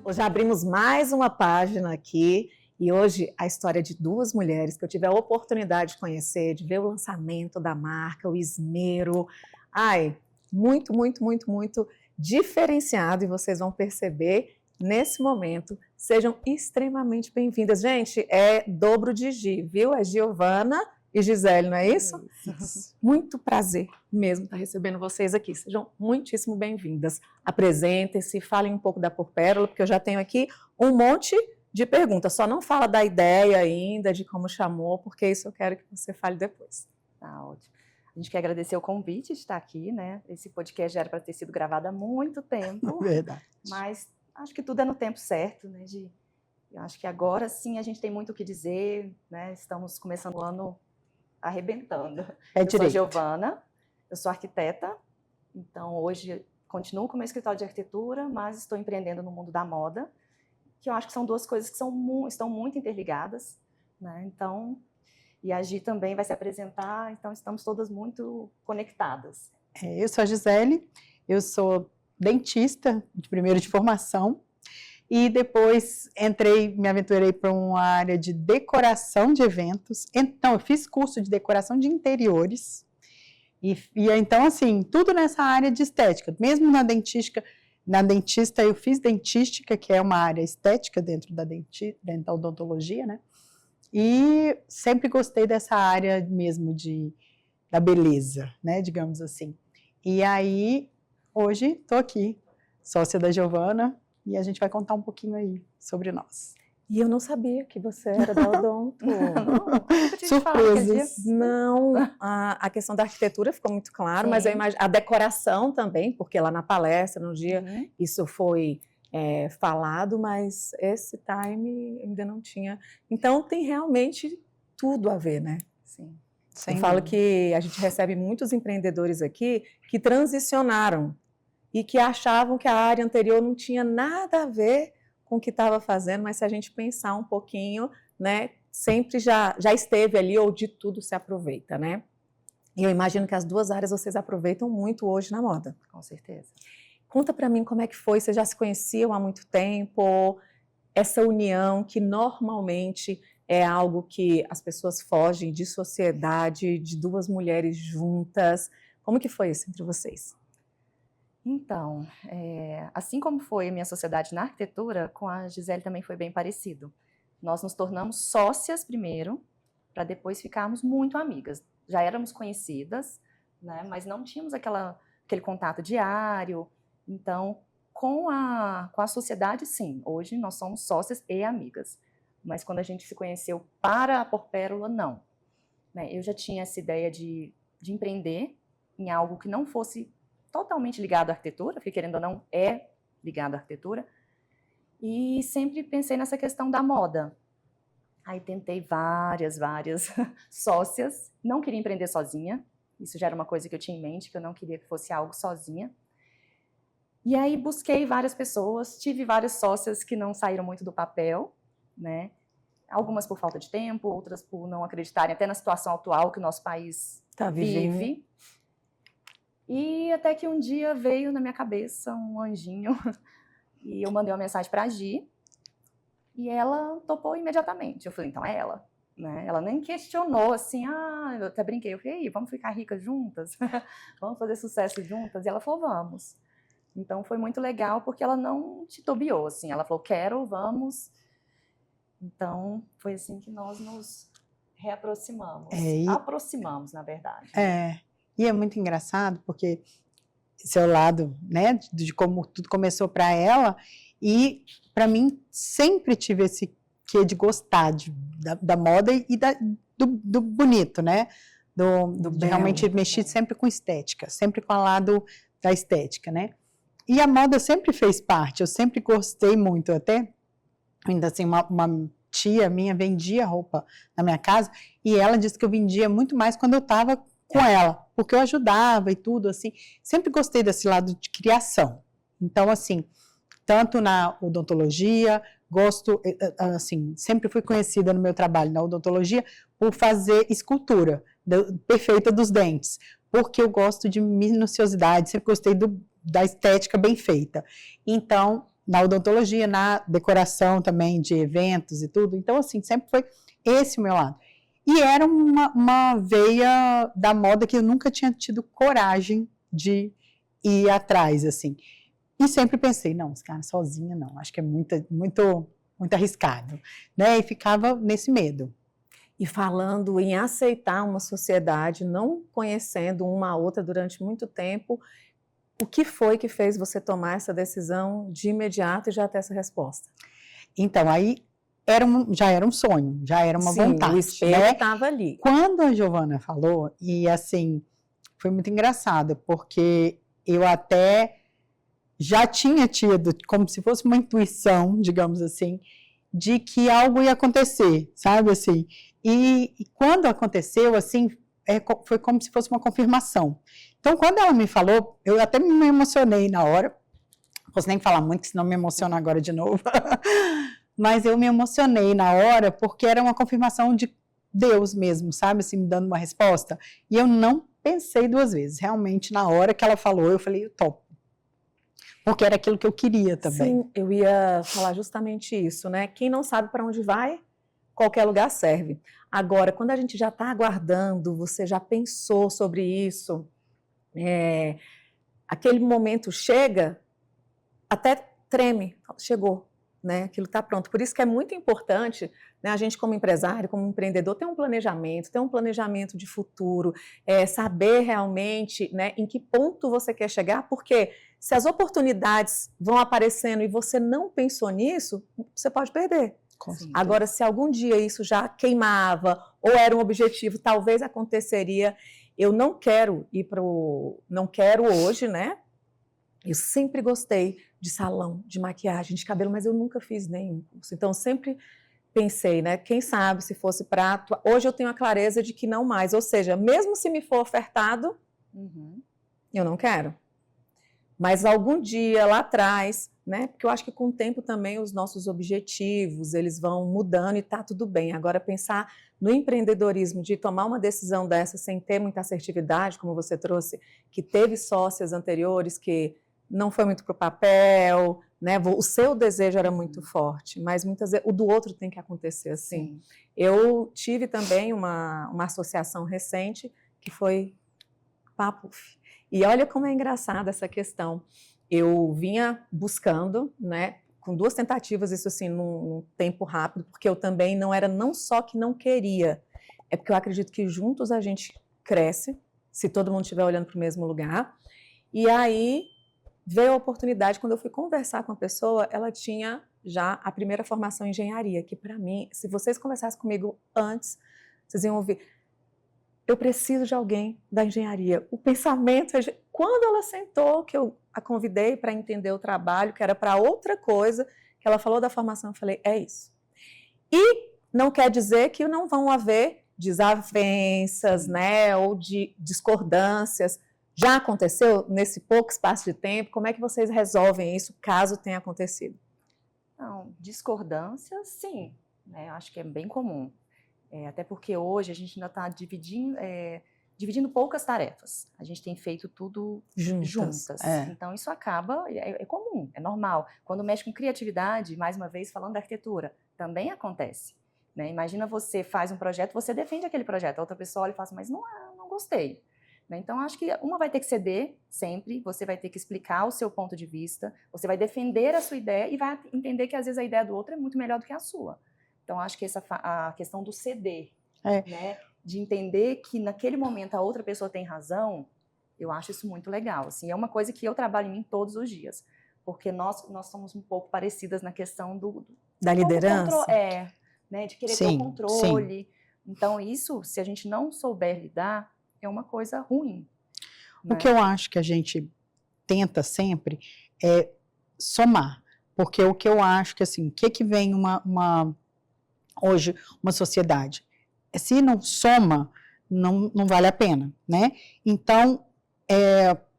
Hoje abrimos mais uma página aqui e hoje a história de duas mulheres que eu tive a oportunidade de conhecer, de ver o lançamento da marca, o esmero. Ai, muito diferenciado e vocês vão perceber nesse momento. Sejam extremamente bem-vindas. Gente, é dobro de Gi, viu? É Giovana e Gisele, não é isso? Isso. Muito prazer mesmo estar recebendo vocês aqui. Sejam muitíssimo bem-vindas. Apresentem-se, falem um pouco da Porpérola, porque eu já tenho aqui um monte de perguntas. Só não fala da ideia ainda, de como chamou, porque isso eu quero que você fale depois. Tá ótimo. A gente quer agradecer o convite de estar aqui, né? Esse podcast já era para ter sido gravado há muito tempo. Verdade. Mas acho que tudo é no tempo certo, né? Eu acho que agora sim a gente tem muito o que dizer, né? Estamos começando o ano arrebentando. Eu sou a Giovana, eu sou arquiteta, então hoje continuo com o meu escritório de arquitetura, mas estou empreendendo no mundo da moda, que eu acho que são duas coisas que estão muito interligadas, né? Então, e a Gi também vai se apresentar, então estamos todas muito conectadas. Eu sou a Gisele, eu sou dentista, primeiro de formação, e depois me aventurei para uma área de decoração de eventos. Então, eu fiz curso de decoração de interiores, e então, assim, tudo nessa área de estética. Mesmo na dentista eu fiz dentística, que é uma área estética dentro da odontologia, né? E sempre gostei dessa área mesmo da beleza, né, digamos assim. E aí, hoje, estou aqui, sócia da Giovana, e a gente vai contar um pouquinho aí sobre nós. E eu não sabia que você era da Odonto. Surpresas. Não, a questão da arquitetura ficou muito claro, mas eu imagino, a decoração também, porque lá na palestra, no dia, isso foi falado, mas esse time ainda não tinha. Então, tem realmente tudo a ver, né? Sim. Eu falo que a gente recebe muitos empreendedores aqui que transicionaram e que achavam que a área anterior não tinha nada a ver com o que estava fazendo, mas se a gente pensar um pouquinho, né, sempre já esteve ali ou de tudo se aproveita, né? E eu imagino que as duas áreas vocês aproveitam muito hoje na moda. Com certeza. Conta para mim como é que foi, vocês já se conheciam há muito tempo, essa união que normalmente é algo que as pessoas fogem de sociedade, de duas mulheres juntas. Como que foi isso entre vocês? Então, assim como foi a minha sociedade na arquitetura, com a Gisele também foi bem parecido. Nós nos tornamos sócias primeiro, para depois ficarmos muito amigas. Já éramos conhecidas, né, mas não tínhamos aquele contato diário. Então, com a sociedade, sim, hoje nós somos sócias e amigas. Mas quando a gente se conheceu para a Porpérola, não. Né, eu já tinha essa ideia de empreender em algo que não fosse totalmente ligado à arquitetura, porque querendo ou não é ligado à arquitetura, e sempre pensei nessa questão da moda. Aí tentei várias sócias, não queria empreender sozinha, isso já era uma coisa que eu tinha em mente, que eu não queria que fosse algo sozinha. E aí busquei várias pessoas, tive várias sócias que não saíram muito do papel, né? Algumas por falta de tempo, outras por não acreditarem até na situação atual que o nosso país vive. E até que um dia veio na minha cabeça um anjinho e eu mandei uma mensagem para a Gi e ela topou imediatamente. Eu falei, então é ela. Né? Ela nem questionou assim, eu até brinquei, eu falei, vamos ficar ricas juntas? Vamos fazer sucesso juntas? E ela falou, vamos. Então foi muito legal porque ela não titubeou, assim, ela falou, quero, vamos. Então foi assim que nós nos reaproximamos. Aproximamos, na verdade. E é muito engraçado, porque seu lado, né, de como tudo começou para ela, e para mim sempre tive esse quê de gostar da moda e do bonito, né, realmente mexi sempre com estética, sempre com o lado da estética, né, e a moda sempre fez parte, eu sempre gostei muito, até, ainda assim, uma tia minha vendia roupa na minha casa, e ela disse que eu vendia muito mais quando eu estava com ela, porque eu ajudava e tudo, assim, sempre gostei desse lado de criação. Então, assim, tanto na odontologia, gosto, assim, sempre fui conhecida no meu trabalho na odontologia por fazer escultura perfeita dos dentes, porque eu gosto de minuciosidade, sempre gostei da estética bem feita. Então, na odontologia, na decoração também de eventos e tudo. Então, assim, sempre foi esse o meu lado. E era uma veia da moda que eu nunca tinha tido coragem de ir atrás, assim. E sempre pensei, não, esse cara sozinha não, acho que é muito arriscado, né? E ficava nesse medo. E falando em aceitar uma sociedade, não conhecendo uma a outra durante muito tempo, o que foi que fez você tomar essa decisão de imediato e já ter essa resposta? Então, aí já era um sonho, já era uma vontade. O espelho estava ali. Quando a Giovana falou, e assim, foi muito engraçado, porque eu até já tinha tido, como se fosse uma intuição, digamos assim, de que algo ia acontecer, sabe, assim. E quando aconteceu, assim, foi como se fosse uma confirmação. Então, quando ela me falou, eu até me emocionei na hora, não posso nem falar muito, senão me emociona agora de novo, mas eu me emocionei na hora, porque era uma confirmação de Deus mesmo, sabe, assim, me dando uma resposta, e eu não pensei duas vezes, realmente, na hora que ela falou, eu falei, eu topo. Porque era aquilo que eu queria também. Sim, eu ia falar justamente isso, né? Quem não sabe para onde vai, qualquer lugar serve. Agora, quando a gente já está aguardando, você já pensou sobre isso, aquele momento chega, até treme, chegou, né? Aquilo está pronto. Por isso que é muito importante, né, a gente como empresário, como empreendedor, ter um planejamento de futuro, saber realmente, né, em que ponto você quer chegar, porque se as oportunidades vão aparecendo e você não pensou nisso, você pode perder. Agora, se algum dia isso já queimava ou era um objetivo, talvez aconteceria. Eu não quero não quero hoje, né? Eu sempre gostei de salão, de maquiagem, de cabelo, mas eu nunca fiz nenhum curso. Então, sempre pensei, né? Quem sabe se fosse para... Hoje eu tenho a clareza de que não mais. Ou seja, mesmo se me for ofertado, eu não quero. Mas algum dia lá atrás, né? Porque eu acho que com o tempo também os nossos objetivos, eles vão mudando e tá tudo bem. Agora, pensar no empreendedorismo, de tomar uma decisão dessa sem ter muita assertividade, como você trouxe, que teve sócias anteriores que não foi muito para o papel, né? O seu desejo era muito forte, mas muitas vezes o do outro tem que acontecer assim. Sim. Eu tive também uma associação recente que foi Papuf. E olha como é engraçada essa questão. Eu vinha buscando, né, com 2 tentativas, isso assim, num tempo rápido, porque eu também não só que não queria, é porque eu acredito que juntos a gente cresce, se todo mundo estiver olhando para o mesmo lugar. E aí veio a oportunidade, quando eu fui conversar com a pessoa, ela tinha já a primeira formação em engenharia, que para mim, se vocês conversassem comigo antes, vocês iam ouvir, eu preciso de alguém da engenharia. O pensamento, quando ela sentou, que eu a convidei para entender o trabalho, que era para outra coisa, que ela falou da formação, eu falei, é isso. E não quer dizer que não vão haver desavenças, né, ou de discordâncias. Já aconteceu nesse pouco espaço de tempo? Como é que vocês resolvem isso, caso tenha acontecido? Não, discordâncias, sim, né, acho que é bem comum. Até porque hoje a gente ainda está dividindo poucas tarefas. A gente tem feito tudo juntas. Então, isso acaba, é comum, é normal. Quando mexe com criatividade, mais uma vez, falando da arquitetura, também acontece. Né? Imagina você faz um projeto, você defende aquele projeto, a outra pessoa olha e fala assim, mas não gostei. Né? Então, acho que uma vai ter que ceder sempre, você vai ter que explicar o seu ponto de vista, você vai defender a sua ideia e vai entender que, às vezes, a ideia do outro é muito melhor do que a sua. Então, acho que a questão do ceder, né, de entender que naquele momento a outra pessoa tem razão, eu acho isso muito legal. Assim, é uma coisa que eu trabalho em mim todos os dias, porque nós somos um pouco parecidas na questão da liderança. Né, de querer ter o controle. Sim. Então, isso, se a gente não souber lidar, é uma coisa ruim. Né? O que eu acho que a gente tenta sempre é somar, porque o que eu acho que, assim, o que vem hoje, uma sociedade. Se não soma, não vale a pena, né? Então,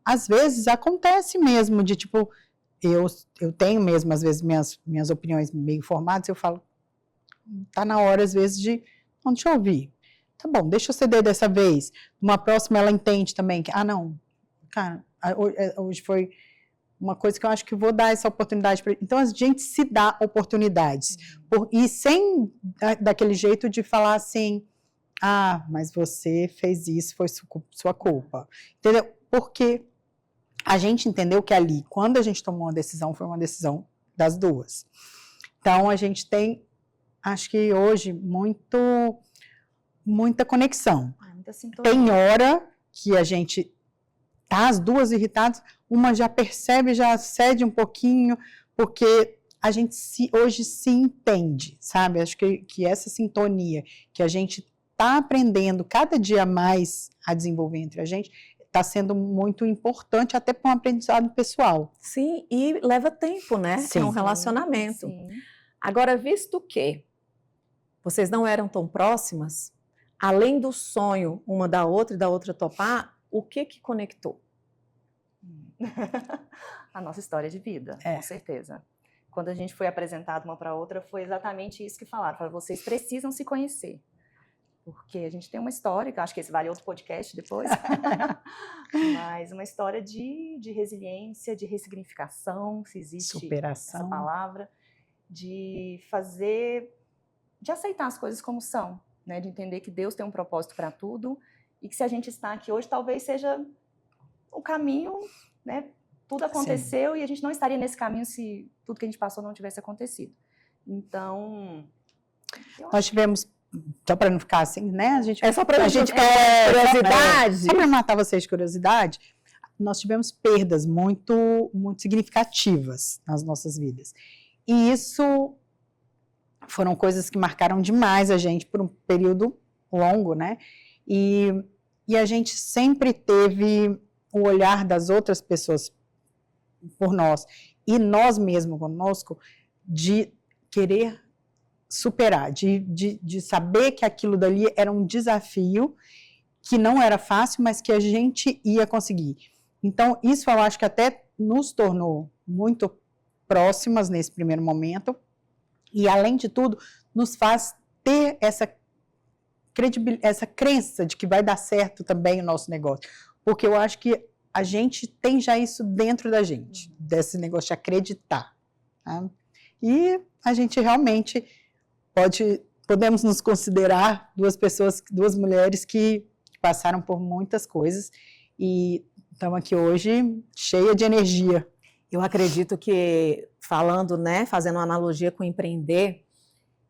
às vezes acontece mesmo de, tipo, eu tenho mesmo, às vezes, minhas opiniões meio formadas, eu falo, tá na hora, às vezes, não, deixa eu ouvir. Tá bom, deixa eu ceder dessa vez. Uma próxima, ela entende também que, não, cara, hoje foi uma coisa que eu acho que eu vou dar essa oportunidade para. Então, a gente se dá oportunidades. E sem daquele jeito de falar assim, mas você fez isso, foi sua culpa. Entendeu? Porque a gente entendeu que ali, quando a gente tomou uma decisão, foi uma decisão das duas. Então, a gente tem, acho que hoje, muita conexão. Muita sintonia. Tem hora que a gente tá as duas irritadas, uma já percebe, já cede um pouquinho, porque a gente hoje se entende, sabe? Acho que essa sintonia que a gente está aprendendo cada dia mais a desenvolver entre a gente, está sendo muito importante até para um aprendizado pessoal. Sim, e leva tempo, né? Sim. É um relacionamento. Sim. Agora, visto que vocês não eram tão próximas, além do sonho uma da outra e da outra topar, o que conectou? A nossa história de vida, com certeza. Quando a gente foi apresentada uma para outra, foi exatamente isso que falaram. Falaram, vocês precisam se conhecer. Porque a gente tem uma história, que eu acho que esse vale outro podcast depois, mas uma história de resiliência, de ressignificação, se existe superação, essa palavra, de aceitar as coisas como são, né? De entender que Deus tem um propósito para tudo e que se a gente está aqui hoje, talvez seja o caminho, né? Tudo aconteceu e a gente não estaria nesse caminho se tudo que a gente passou não tivesse acontecido. Então, nós tivemos, só para não ficar assim, né? A gente, só para a gente curiosidade. Só para matar vocês de curiosidade, nós tivemos perdas muito significativas nas nossas vidas. E isso foram coisas que marcaram demais a gente por um período longo, né? E a gente sempre teve o olhar das outras pessoas por nós e nós mesmos conosco de querer superar, de saber que aquilo dali era um desafio que não era fácil, mas que a gente ia conseguir. Então, isso eu acho que até nos tornou muito próximas nesse primeiro momento e, além de tudo, nos faz ter essa crença de que vai dar certo também o nosso negócio. Porque eu acho que a gente tem já isso dentro da gente, desse negócio de acreditar. Tá? E a gente realmente podemos nos considerar duas mulheres que passaram por muitas coisas e estamos aqui hoje cheia de energia. Eu acredito que, falando, né, fazendo uma analogia com empreender,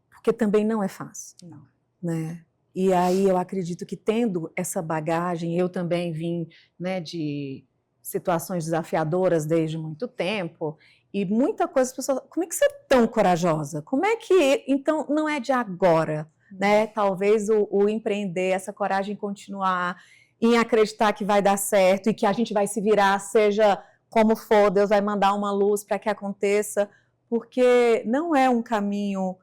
porque também não é fácil. Não. Né? E aí eu acredito que tendo essa bagagem, eu também vim, né, de situações desafiadoras desde muito tempo, e muita coisa, as pessoas, como é que você é tão corajosa? Como é que, então, não é de agora, né? Talvez o empreender, essa coragem continuar, em acreditar que vai dar certo e que a gente vai se virar, seja como for, Deus vai mandar uma luz para que aconteça, porque não é um caminho...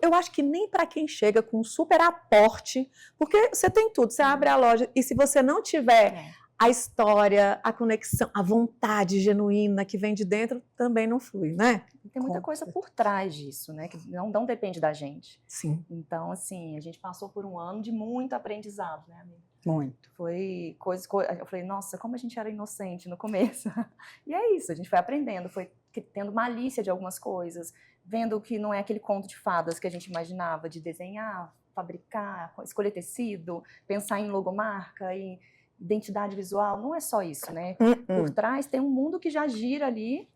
eu acho que nem para quem chega com um super aporte, porque você tem tudo, você abre a loja, e se você não tiver a história, a conexão, a vontade genuína que vem de dentro, também não flui, né? Tem muita coisa por trás disso, né? Que não depende da gente. Sim. Então, assim, a gente passou por um ano de muito aprendizado, né, amiga? Muito. Foi eu falei, nossa, como a gente era inocente no começo. E é isso, a gente foi aprendendo, foi tendo malícia de algumas coisas, vendo que não é aquele conto de fadas que a gente imaginava, de desenhar, fabricar, escolher tecido, pensar em logomarca e identidade visual. Não é só isso, né? Por trás tem um mundo que já gira ali.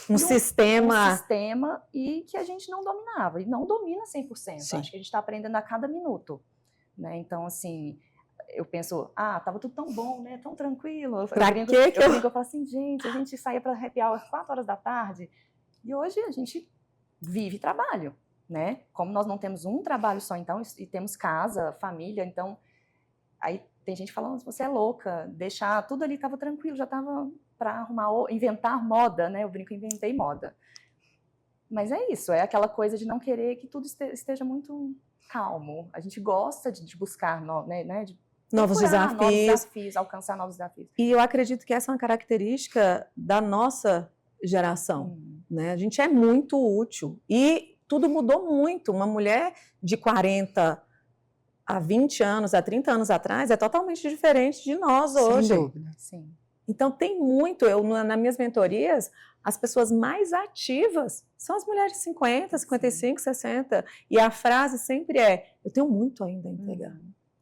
Um sistema e que a gente não dominava. E não domina 100%. Sim. Acho que a gente está aprendendo a cada minuto. Né? Então, assim... Eu penso, tava tudo tão bom, né? Tão tranquilo. Eu falo assim, gente, a gente saía para happy hour às 4 horas da tarde e hoje a gente vive trabalho, né? Como nós não temos um trabalho só, então, e temos casa, família, então, aí tem gente falando, você é louca, deixar tudo ali tava tranquilo, já tava para inventar moda, né? Eu brinco, inventei moda. Mas é isso, é aquela coisa de não querer que tudo esteja muito calmo. A gente gosta de buscar, né? De novos desafios, alcançar novos desafios. E eu acredito que essa é uma característica da nossa geração, né? A gente é muito útil e tudo mudou muito. Uma mulher de 40 a 20 anos, a 30 anos atrás é totalmente diferente de nós hoje. Sem dúvida. Sim. Então, tem muito, nas minhas mentorias, as pessoas mais ativas são as mulheres de 50, 55, 60. E a frase sempre é, eu tenho muito ainda a entregar.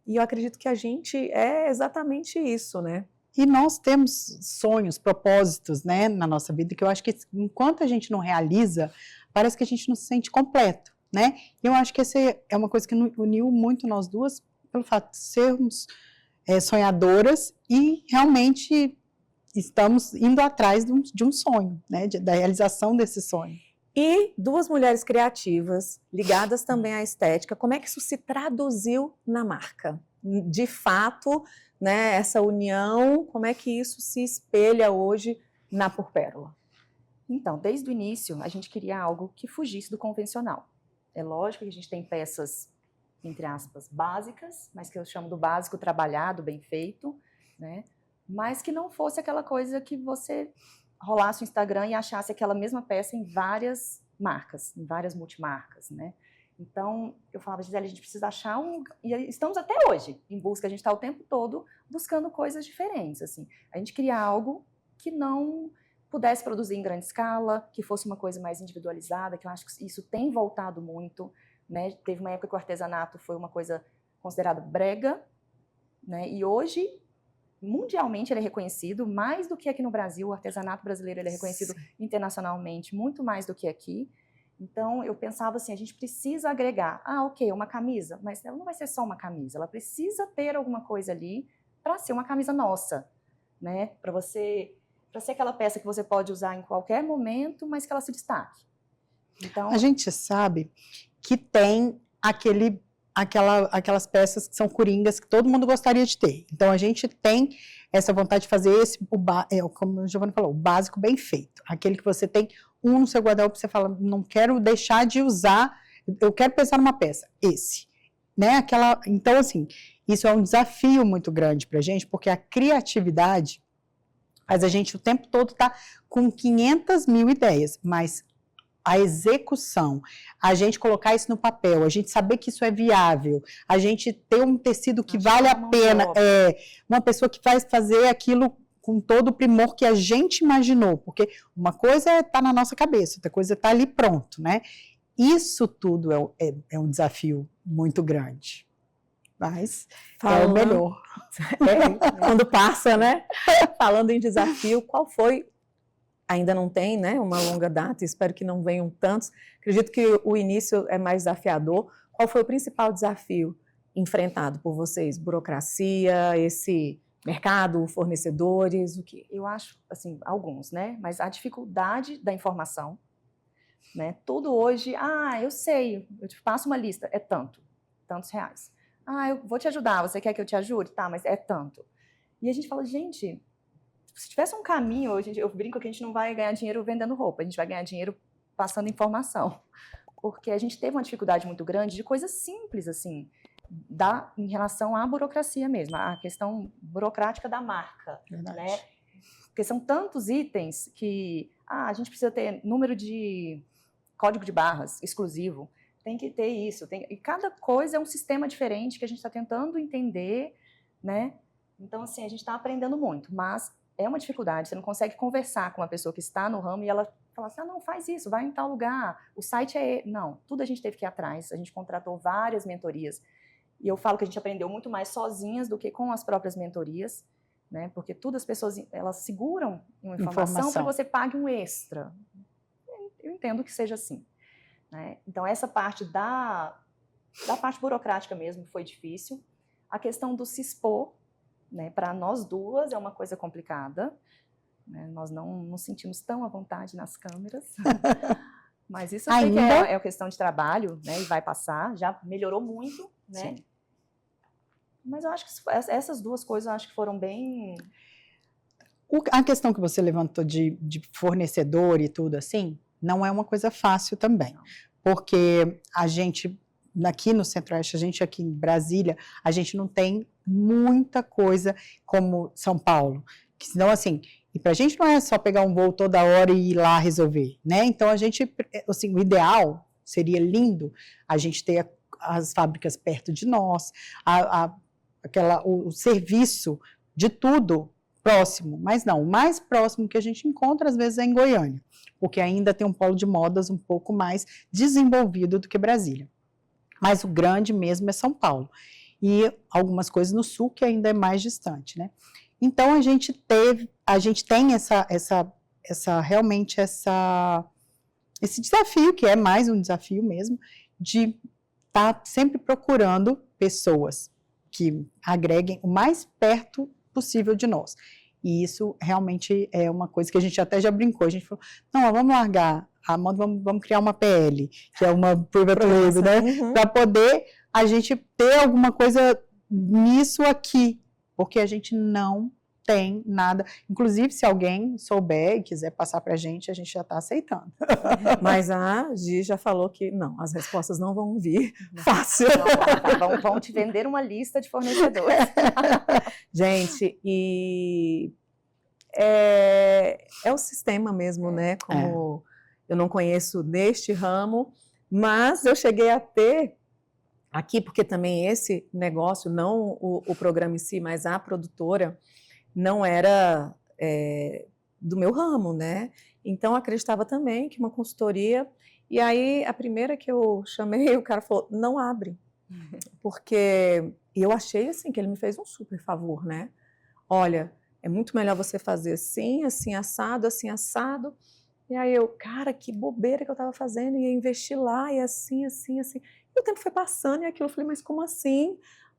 E eu acredito que a gente é exatamente isso, né? E nós temos sonhos, propósitos, né, na nossa vida, que eu acho que enquanto a gente não realiza, parece que a gente não se sente completo, né? E eu acho que essa é uma coisa que uniu muito nós duas, pelo fato de sermos sonhadoras e realmente estamos indo atrás de um sonho, né, da realização desse sonho. E duas mulheres criativas, ligadas também à estética, como é que isso se traduziu na marca? De fato, né, essa união, como é que isso se espelha hoje na Porpérola? Então, desde o início, a gente queria algo que fugisse do convencional. É lógico que a gente tem peças, entre aspas, básicas, mas que eu chamo do básico trabalhado, bem feito, né? Mas que não fosse aquela coisa que você rolasse o Instagram e achasse aquela mesma peça em várias marcas, em várias multimarcas, né? Então, eu falava, Gisele, a gente precisa achar e estamos até hoje em busca, a gente está o tempo todo buscando coisas diferentes, assim. A gente queria algo que não pudesse produzir em grande escala, que fosse uma coisa mais individualizada, que eu acho que isso tem voltado muito, né? Teve uma época que o artesanato foi uma coisa considerada brega, né? E hoje, mundialmente, ele é reconhecido, mais do que aqui no Brasil, o artesanato brasileiro ele é reconhecido internacionalmente, muito mais do que aqui. Então, eu pensava assim, a gente precisa agregar, ok, uma camisa, mas ela não vai ser só uma camisa, ela precisa ter alguma coisa ali para ser uma camisa nossa, né? Para ser aquela peça que você pode usar em qualquer momento, mas que ela se destaque. Então, a gente sabe que tem aquelas peças que são coringas que todo mundo gostaria de ter. Então, a gente tem essa vontade de fazer como o Giovanni falou, o básico bem feito. Aquele que você tem no seu guarda-roupa, você fala, não quero deixar de usar, eu quero pensar numa peça, esse. Né? Então, assim, isso é um desafio muito grande pra gente, porque a criatividade faz a gente o tempo todo estar com 500 mil ideias, mas a execução, a gente colocar isso no papel, a gente saber que isso é viável, a gente ter um tecido que vale a pena, uma pessoa que vai fazer aquilo com todo o primor que a gente imaginou, porque uma coisa está na nossa cabeça, outra coisa está ali pronto, né? Isso tudo é um desafio muito grande, mas é o melhor. Quando passa, né? Falando em desafio, qual foi? Ainda não tem, né, uma longa data, espero que não venham tantos. Acredito que o início é mais desafiador. Qual foi o principal desafio enfrentado por vocês? Burocracia, esse mercado, fornecedores, o quê? Eu acho, assim, alguns, né? Mas a dificuldade da informação, né? Tudo hoje, eu sei, eu te passo uma lista, é tantos reais. Eu vou te ajudar, você quer que eu te ajude? Tá, mas é tanto. E a gente fala, gente, se tivesse um caminho, eu brinco que a gente não vai ganhar dinheiro vendendo roupa, a gente vai ganhar dinheiro passando informação. Porque a gente teve uma dificuldade muito grande de coisas simples, assim, em relação à burocracia mesmo, a questão burocrática da marca. Verdade. Né? Porque são tantos itens que a gente precisa ter número de código de barras exclusivo, tem que ter isso, e cada coisa é um sistema diferente que a gente está tentando entender, né? Então, assim, a gente está aprendendo muito, mas é uma dificuldade, você não consegue conversar com uma pessoa que está no ramo e ela fala assim, não, faz isso, vai em tal lugar, o site é... Não, tudo a gente teve que ir atrás, a gente contratou várias mentorias, e eu falo que a gente aprendeu muito mais sozinhas do que com as próprias mentorias, né? Porque tudo as pessoas, elas seguram uma informação para que você pague um extra. Eu entendo que seja assim. Né? Então, essa parte da parte burocrática mesmo foi difícil. A questão do se expor, né, para nós duas é uma coisa complicada. Né? Nós não nos sentimos tão à vontade nas câmeras. Mas isso eu sei que é questão de trabalho, né, e vai passar. Já melhorou muito, né? Sim. Mas eu acho que essas duas coisas eu acho que foram bem... A questão que você levantou de fornecedor e tudo assim, não é uma coisa fácil também, porque a gente, aqui no Centro-Oeste, a gente aqui em Brasília, a gente não tem muita coisa como São Paulo, que senão assim, e pra gente não é só pegar um voo toda hora e ir lá resolver, né? Então a gente, assim, o ideal seria lindo a gente ter as fábricas perto de nós, o serviço de tudo próximo, mas não, o mais próximo que a gente encontra às vezes é em Goiânia, porque ainda tem um polo de modas um pouco mais desenvolvido do que Brasília. Mas o grande mesmo é São Paulo. E algumas coisas no sul que ainda é mais distante, né? Então a gente tem realmente esse desafio, que é mais um desafio mesmo, de estar sempre procurando pessoas que agreguem o mais perto possível de nós. E isso realmente é uma coisa que a gente até já brincou. A gente falou, não, vamos largar a moda, vamos criar uma PL, que é uma private label, né? Uhum. Para poder a gente ter alguma coisa nisso aqui, porque a gente não tem nada. Inclusive, se alguém souber e quiser passar para a gente já está aceitando. Mas a Gi já falou que não, as respostas não vão vir fácil. Vão te vender uma lista de fornecedores. Gente, e é o sistema mesmo, né? Como eu não conheço neste ramo, mas eu cheguei a ter aqui, porque também esse negócio, não o programa em si, mas a produtora, não era do meu ramo, né? Então, eu acreditava também que uma consultoria... E aí, a primeira que eu chamei, o cara falou, não abre. Porque eu achei, assim, que ele me fez um super favor, né? Olha, é muito melhor você fazer assim, assim, assado, assim, assado. E aí eu, cara, que bobeira que eu estava fazendo, ia investir lá, e assim, assim, assim. E o tempo foi passando, e aquilo, eu falei, mas como assim?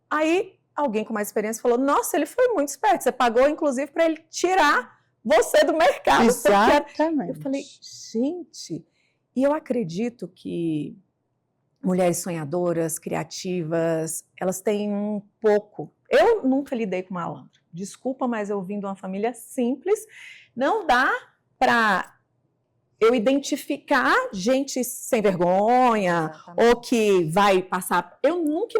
Aí, alguém com mais experiência falou, nossa, ele foi muito esperto, você pagou, inclusive, para ele tirar você do mercado. Exatamente. Eu falei, gente, e eu acredito que mulheres sonhadoras, criativas, elas têm um pouco... Eu nunca lidei com malandro, desculpa, mas eu vim de uma família simples, não dá para eu identificar gente sem vergonha, ou que vai passar... Eu nunca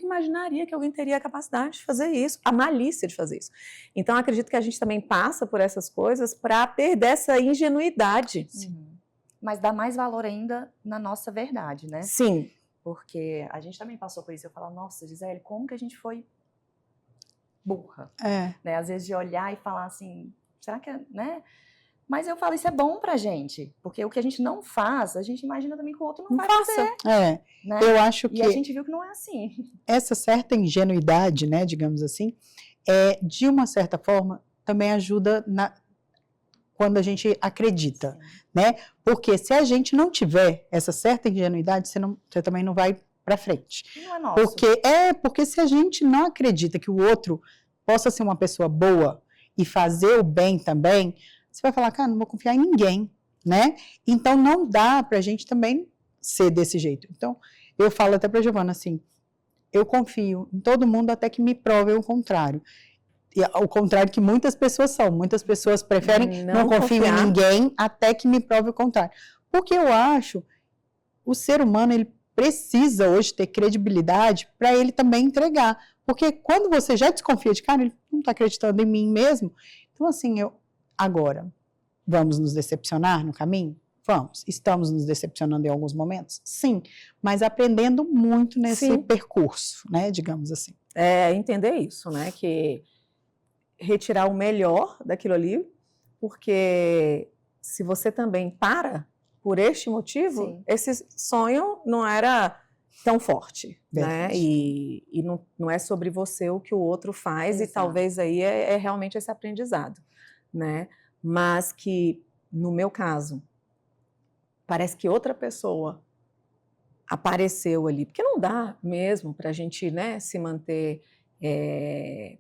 imaginaria que alguém teria a capacidade de fazer isso, a malícia de fazer isso. Então, acredito que a gente também passa por essas coisas para perder essa ingenuidade. Uhum. Mas dá mais valor ainda na nossa verdade, né? Sim. Porque a gente também passou por isso. Eu falo, nossa, Gisele, como que a gente foi burra? Né? Às vezes de olhar e falar assim, será que é, né? Mas eu falo, isso é bom pra gente, porque o que a gente não faz, a gente imagina também que o outro não vai fazer. Né? Eu acho que... E a gente viu que não é assim. Essa certa ingenuidade, né, digamos assim, de uma certa forma, também ajuda quando a gente acredita, né? Porque se a gente não tiver essa certa ingenuidade, você também não vai para frente. Não é nosso. Porque se a gente não acredita que o outro possa ser uma pessoa boa e fazer o bem também, você vai falar, cara, não vou confiar em ninguém, né? Então, não dá pra gente também ser desse jeito. Então, eu falo até pra Giovana assim, eu confio em todo mundo até que me provem o contrário. E o contrário que muitas pessoas são. Muitas pessoas preferem não confiar em ninguém até que me prove o contrário. Porque eu acho, o ser humano, ele precisa hoje ter credibilidade para ele também entregar. Porque quando você já desconfia de cara, ele não está acreditando em mim mesmo. Então, assim, agora, vamos nos decepcionar no caminho? Vamos. Estamos nos decepcionando em alguns momentos? Sim. Mas aprendendo muito nesse percurso, né? Digamos assim. Entender isso, né? Que retirar o melhor daquilo ali, porque se você também para por este motivo, esse sonho não era tão forte, né? E não é sobre você o que o outro faz, e talvez aí é realmente esse aprendizado, né? Mas que, no meu caso, parece que outra pessoa apareceu ali, porque não dá mesmo para a gente, né, se manter é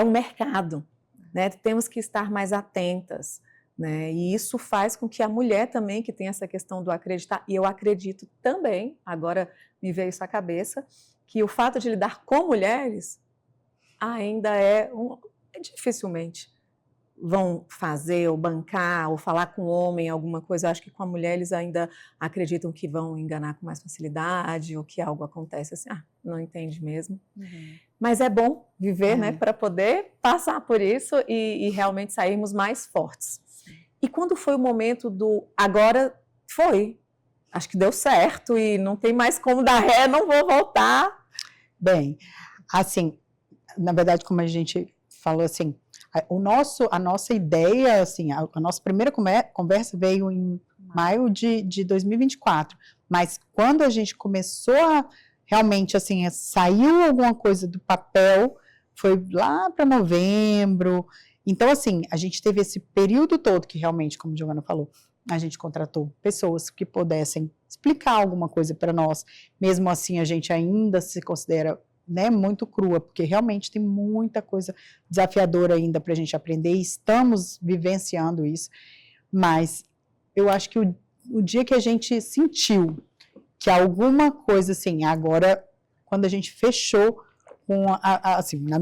um mercado, né? Temos que estar mais atentas, né? E isso faz com que a mulher também, que tem essa questão do acreditar, e eu acredito também, agora me veio isso à cabeça, que o fato de lidar com mulheres ainda dificilmente vão fazer ou bancar ou falar com o homem alguma coisa. Eu acho que com a mulher eles ainda acreditam que vão enganar com mais facilidade, ou que algo acontece assim, não entende mesmo. Mas é bom viver, né, para poder passar por isso e realmente sairmos mais fortes. E quando foi o momento do agora, acho que deu certo e não tem mais como dar ré, não vou voltar. Bem, assim, na verdade, como a gente falou assim, a nossa ideia, assim, a nossa primeira conversa veio em maio de 2024, mas quando a gente começou a realmente, assim, saiu alguma coisa do papel, foi lá para novembro. Então, assim, a gente teve esse período todo que realmente, como a Giovana falou, a gente contratou pessoas que pudessem explicar alguma coisa para nós. Mesmo assim, a gente ainda se considera, né, muito crua, porque realmente tem muita coisa desafiadora ainda para a gente aprender, e estamos vivenciando isso. Mas eu acho que o dia que a gente sentiu que alguma coisa, assim, agora, quando a gente fechou com, assim, no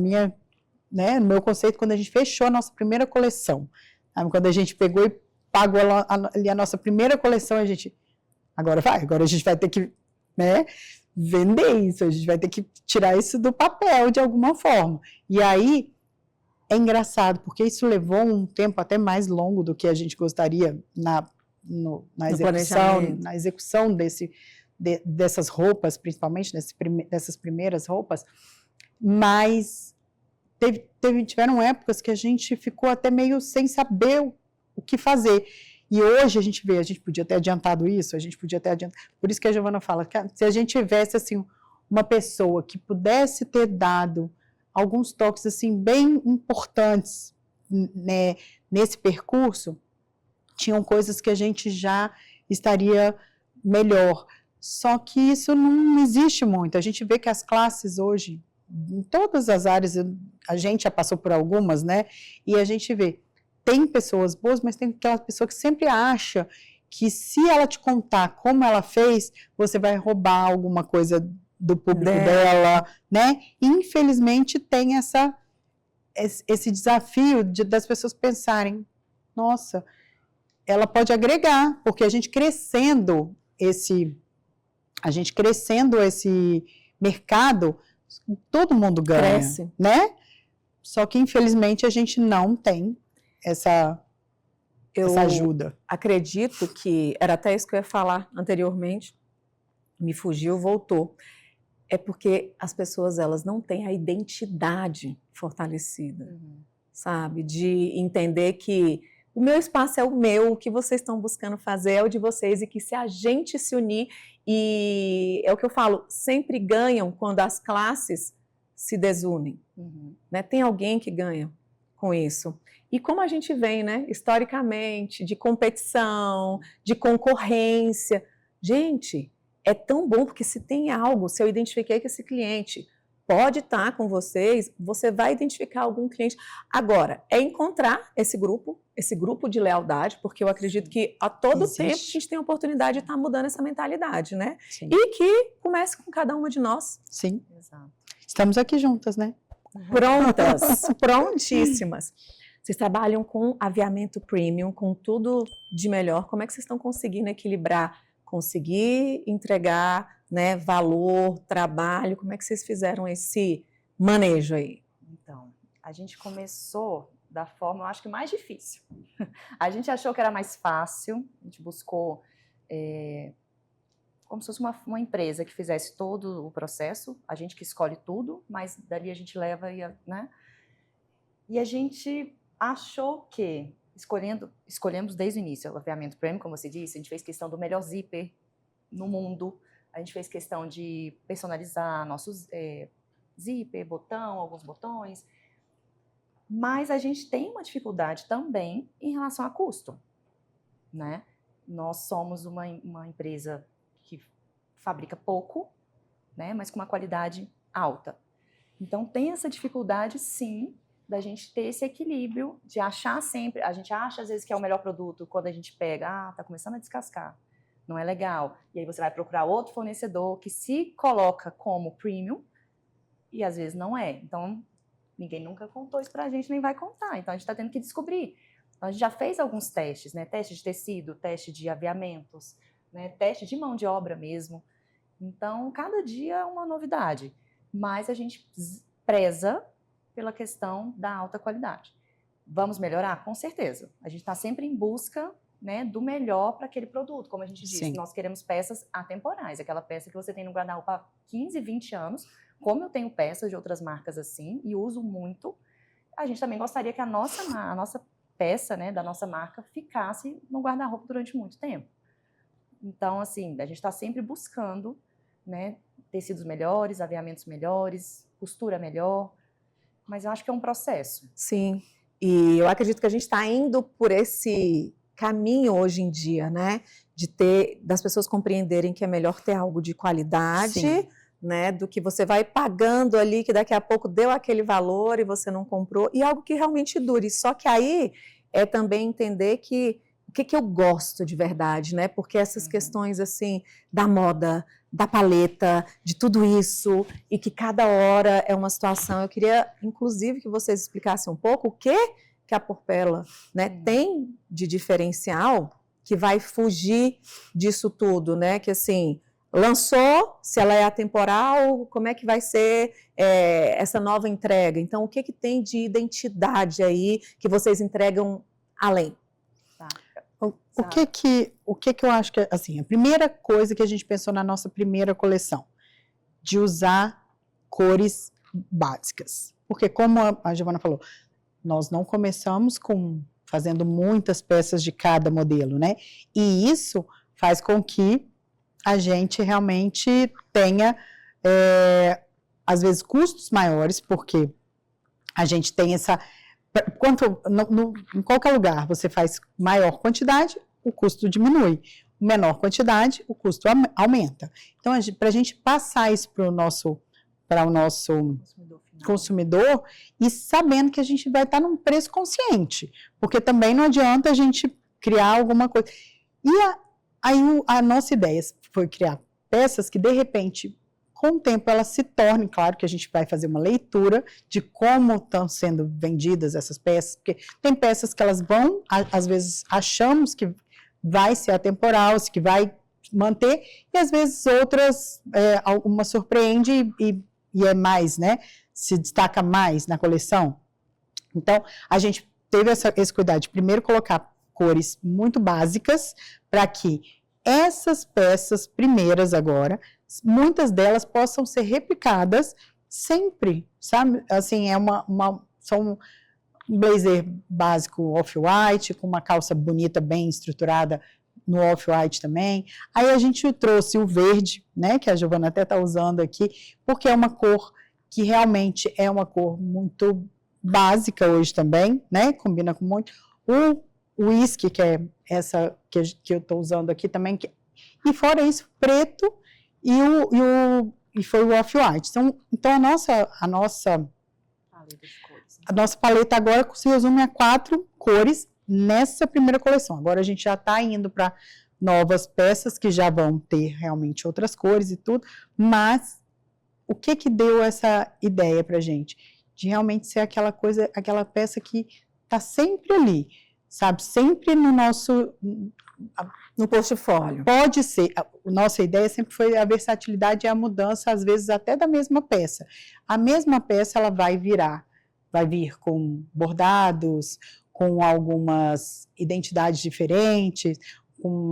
meu conceito, quando a gente fechou a nossa primeira coleção, sabe? Quando a gente pegou e pagou ali a nossa primeira coleção, agora a gente vai ter que, né, vender isso, a gente vai ter que tirar isso do papel de alguma forma. E aí, é engraçado, porque isso levou um tempo até mais longo do que a gente gostaria na execução dessas roupas, principalmente dessas primeiras roupas, mas tiveram épocas que a gente ficou até meio sem saber o que fazer. E hoje a gente podia ter adiantado isso, por isso que a Giovana fala, que se a gente tivesse, assim, uma pessoa que pudesse ter dado alguns toques, assim, bem importantes, né, nesse percurso, tinham coisas que a gente já estaria melhor. Só que isso não existe muito. A gente vê que as classes hoje, em todas as áreas, a gente já passou por algumas, né? E a gente vê, tem pessoas boas, mas tem aquela pessoa que sempre acha que se ela te contar como ela fez, você vai roubar alguma coisa do público dela, né? E, infelizmente, tem esse desafio das pessoas pensarem, nossa, ela pode agregar, porque a gente crescendo esse mercado, todo mundo ganha, cresce, né? Só que, infelizmente, a gente não tem essa ajuda. Acredito que, era até isso que eu ia falar anteriormente, me fugiu, voltou. É porque as pessoas, elas não têm a identidade fortalecida, sabe? De entender que o meu espaço é o meu, o que vocês estão buscando fazer é o de vocês, e que se a gente se unir, e é o que eu falo, sempre ganham quando as classes se desunem, né? Tem alguém que ganha com isso. E como a gente vem, né, historicamente, de competição, de concorrência, gente, é tão bom, porque se tem algo, se eu identifiquei que esse cliente pode estar com vocês, você vai identificar algum cliente. Agora, é encontrar esse grupo de lealdade, porque eu acredito que a todo tempo a gente tem a oportunidade de estar mudando essa mentalidade, né? Sim. E que comece com cada uma de nós. Sim. Exato. Estamos aqui juntas, né? Prontas, prontíssimas. Vocês trabalham com aviamento premium, com tudo de melhor. Como é que vocês estão conseguindo equilibrar, conseguir entregar, né, valor, trabalho? Como é que vocês fizeram esse manejo aí? Então, a gente começou da forma, eu acho que mais difícil. A gente achou que era mais fácil, a gente buscou como se fosse uma empresa que fizesse todo o processo, a gente que escolhe tudo, mas dali a gente leva, né? E a gente achou que, escolhemos desde o início o aviamento premium, como você disse, a gente fez questão do melhor zíper no mundo, a gente fez questão de personalizar nossos zíper, botão, alguns botões, mas a gente tem uma dificuldade também em relação a custo, né? Nós somos uma empresa que fabrica pouco, né, mas com uma qualidade alta. Então, tem essa dificuldade, sim, da gente ter esse equilíbrio, de achar sempre, a gente acha às vezes que é o melhor produto, quando a gente pega, tá começando a descascar, não é legal. E aí você vai procurar outro fornecedor que se coloca como premium, e às vezes não é. Então, ninguém nunca contou isso pra gente, nem vai contar. Então, a gente tá tendo que descobrir. Então, a gente já fez alguns testes, né? Teste de tecido, teste de aviamentos, né? Teste de mão de obra mesmo. Então, cada dia é uma novidade. Mas a gente preza pela questão da alta qualidade. Vamos melhorar? Com certeza. A gente está sempre em busca, né, do melhor para aquele produto. Como a gente disse, nós queremos peças atemporais. Aquela peça que você tem no guarda-roupa há 15, 20 anos. Como eu tenho peças de outras marcas assim e uso muito, a gente também gostaria que a nossa peça, né, da nossa marca ficasse no guarda-roupa durante muito tempo. Então, assim, a gente está sempre buscando, né, tecidos melhores, aviamentos melhores, costura melhor, mas eu acho que é um processo. Sim, e eu acredito que a gente está indo por esse caminho hoje em dia, né? Das pessoas compreenderem que é melhor ter algo de qualidade, Sim. né? Do que você vai pagando ali, que daqui a pouco deu aquele valor e você não comprou, e algo que realmente dure. Só que aí é também entender que o que eu gosto de verdade, né? Porque essas questões assim da moda, da paleta, de tudo isso, e que cada hora é uma situação. Eu queria, inclusive, que vocês explicassem um pouco o que a Porpela, né, tem de diferencial que vai fugir disso tudo, né? Que assim, lançou, se ela é atemporal, como é que vai ser essa nova entrega? Então, o que tem de identidade aí que vocês entregam além? O que eu acho que, assim, a primeira coisa que a gente pensou na nossa primeira coleção, de usar cores básicas. Porque, como a Giovana falou, nós não começamos fazendo muitas peças de cada modelo, né? E isso faz com que a gente realmente tenha, às vezes, custos maiores, porque a gente tem essa... em qualquer lugar você faz maior quantidade, o custo diminui. Menor quantidade, o custo aumenta. Então, para a gente passar isso para o nosso consumidor e sabendo que a gente vai estar num preço consciente, porque também não adianta a gente criar alguma coisa. E aí a nossa ideia foi criar peças que, de repente, com o tempo elas se tornem, claro que a gente vai fazer uma leitura de como estão sendo vendidas essas peças, porque tem peças que elas vão, às vezes achamos que vai ser atemporal, que vai manter, e às vezes outras, alguma surpreende e é mais, né, se destaca mais na coleção. Então, a gente teve esse cuidado de primeiro colocar cores muito básicas, para que essas peças primeiras agora, muitas delas possam ser replicadas sempre, sabe? Assim, são um blazer básico off-white, com uma calça bonita, bem estruturada no off-white também. Aí a gente trouxe o verde, né, que a Giovana até está usando aqui, porque é uma cor que realmente é uma cor muito básica hoje também, né, combina com muito. O whisky, que é essa que eu estou usando aqui também, e fora isso, preto e foi o off-white. Então a nossa paleta agora se resume a 4 cores nessa primeira coleção. Agora a gente já está indo para novas peças que já vão ter realmente outras cores e tudo, mas o que deu essa ideia para a gente? De realmente ser aquela coisa, aquela peça que está sempre ali, sabe? Sempre no portfólio. Pode ser. A nossa ideia sempre foi a versatilidade e a mudança, às vezes até da mesma peça. A mesma peça ela vai vir com bordados, com algumas identidades diferentes, com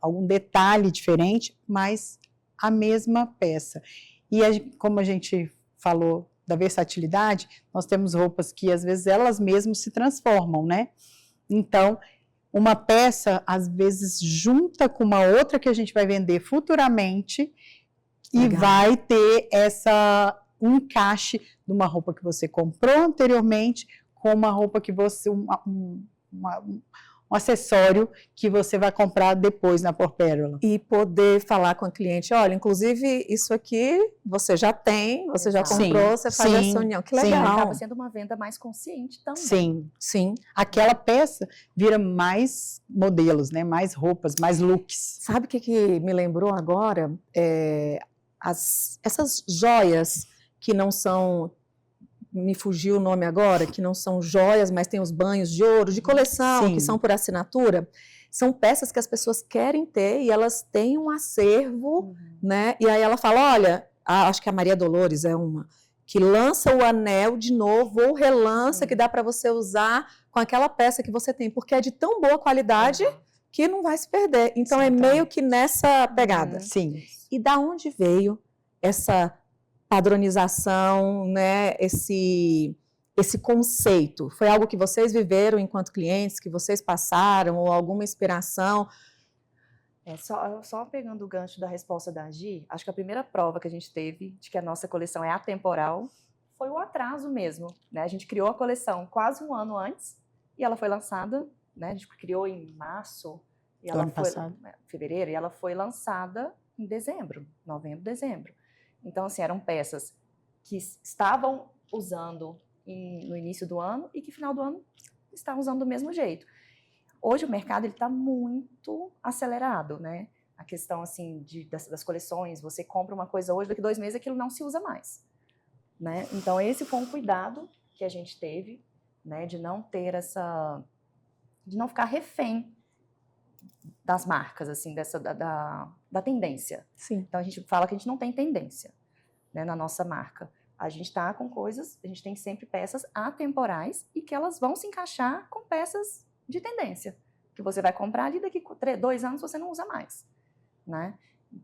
algum detalhe diferente, mas a mesma peça. E como a gente falou da versatilidade, nós temos roupas que às vezes elas mesmas se transformam, né? Então, uma peça, às vezes, junta com uma outra que a gente vai vender futuramente e vai ter um encaixe de uma roupa que você comprou anteriormente com uma roupa que você... um acessório que você vai comprar depois na Porpérola. E poder falar com a cliente, olha, inclusive isso aqui você já tem, você já comprou, você faz essa união. Que legal. Sim, acaba sendo uma venda mais consciente também. Sim. Aquela peça vira mais modelos, né? Mais roupas, mais looks. Sabe o que me lembrou agora? Essas joias que não são... me fugiu o nome agora, que não são joias, mas tem os banhos de ouro, de coleção, que são por assinatura, são peças que as pessoas querem ter e elas têm um acervo, né? E aí ela fala, olha, acho que a Maria Dolores é uma, que lança o anel de novo, ou relança, que dá para você usar com aquela peça que você tem, porque é de tão boa qualidade que não vai se perder. Então é meio que nessa pegada. Sim. E da onde veio essa padronização, né, esse conceito? Foi algo que vocês viveram enquanto clientes, que vocês passaram, ou alguma inspiração? Só pegando o gancho da resposta da Gi, acho que a primeira prova que a gente teve de que a nossa coleção é atemporal foi o atraso mesmo, né? A gente criou a coleção quase um ano antes e ela foi lançada, né? A gente criou em março e ela foi fevereiro e ela foi lançada em dezembro, novembro, dezembro. Então, assim, eram peças que estavam usando no início do ano e que no final do ano estavam usando do mesmo jeito. Hoje o mercado está muito acelerado, né? A questão assim das coleções, você compra uma coisa hoje, daqui 2 meses aquilo não se usa mais, né? Então esse foi um cuidado que a gente teve, né? De não ter de não ficar refém das marcas, assim, da tendência. Sim. Então a gente fala que a gente não tem tendência, né? Na nossa marca. A gente está com coisas, a gente tem sempre peças atemporais e que elas vão se encaixar com peças de tendência, que você vai comprar ali daqui 2 anos você não usa mais, né?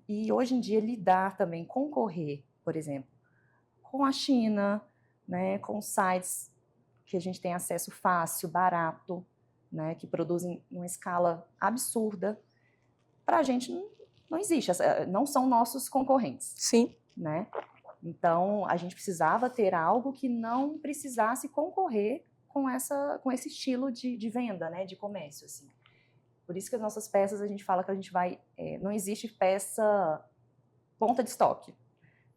E hoje em dia lidar também, concorrer, por exemplo, com a China, né, com sites que a gente tem acesso fácil, barato, né, que produzem uma escala absurda, para a gente não existe, não são nossos concorrentes. Sim. Né? Então, a gente precisava ter algo que não precisasse concorrer com esse estilo de venda, né, de comércio, assim. Por isso que as nossas peças, a gente fala que a gente vai... não existe peça ponta de estoque.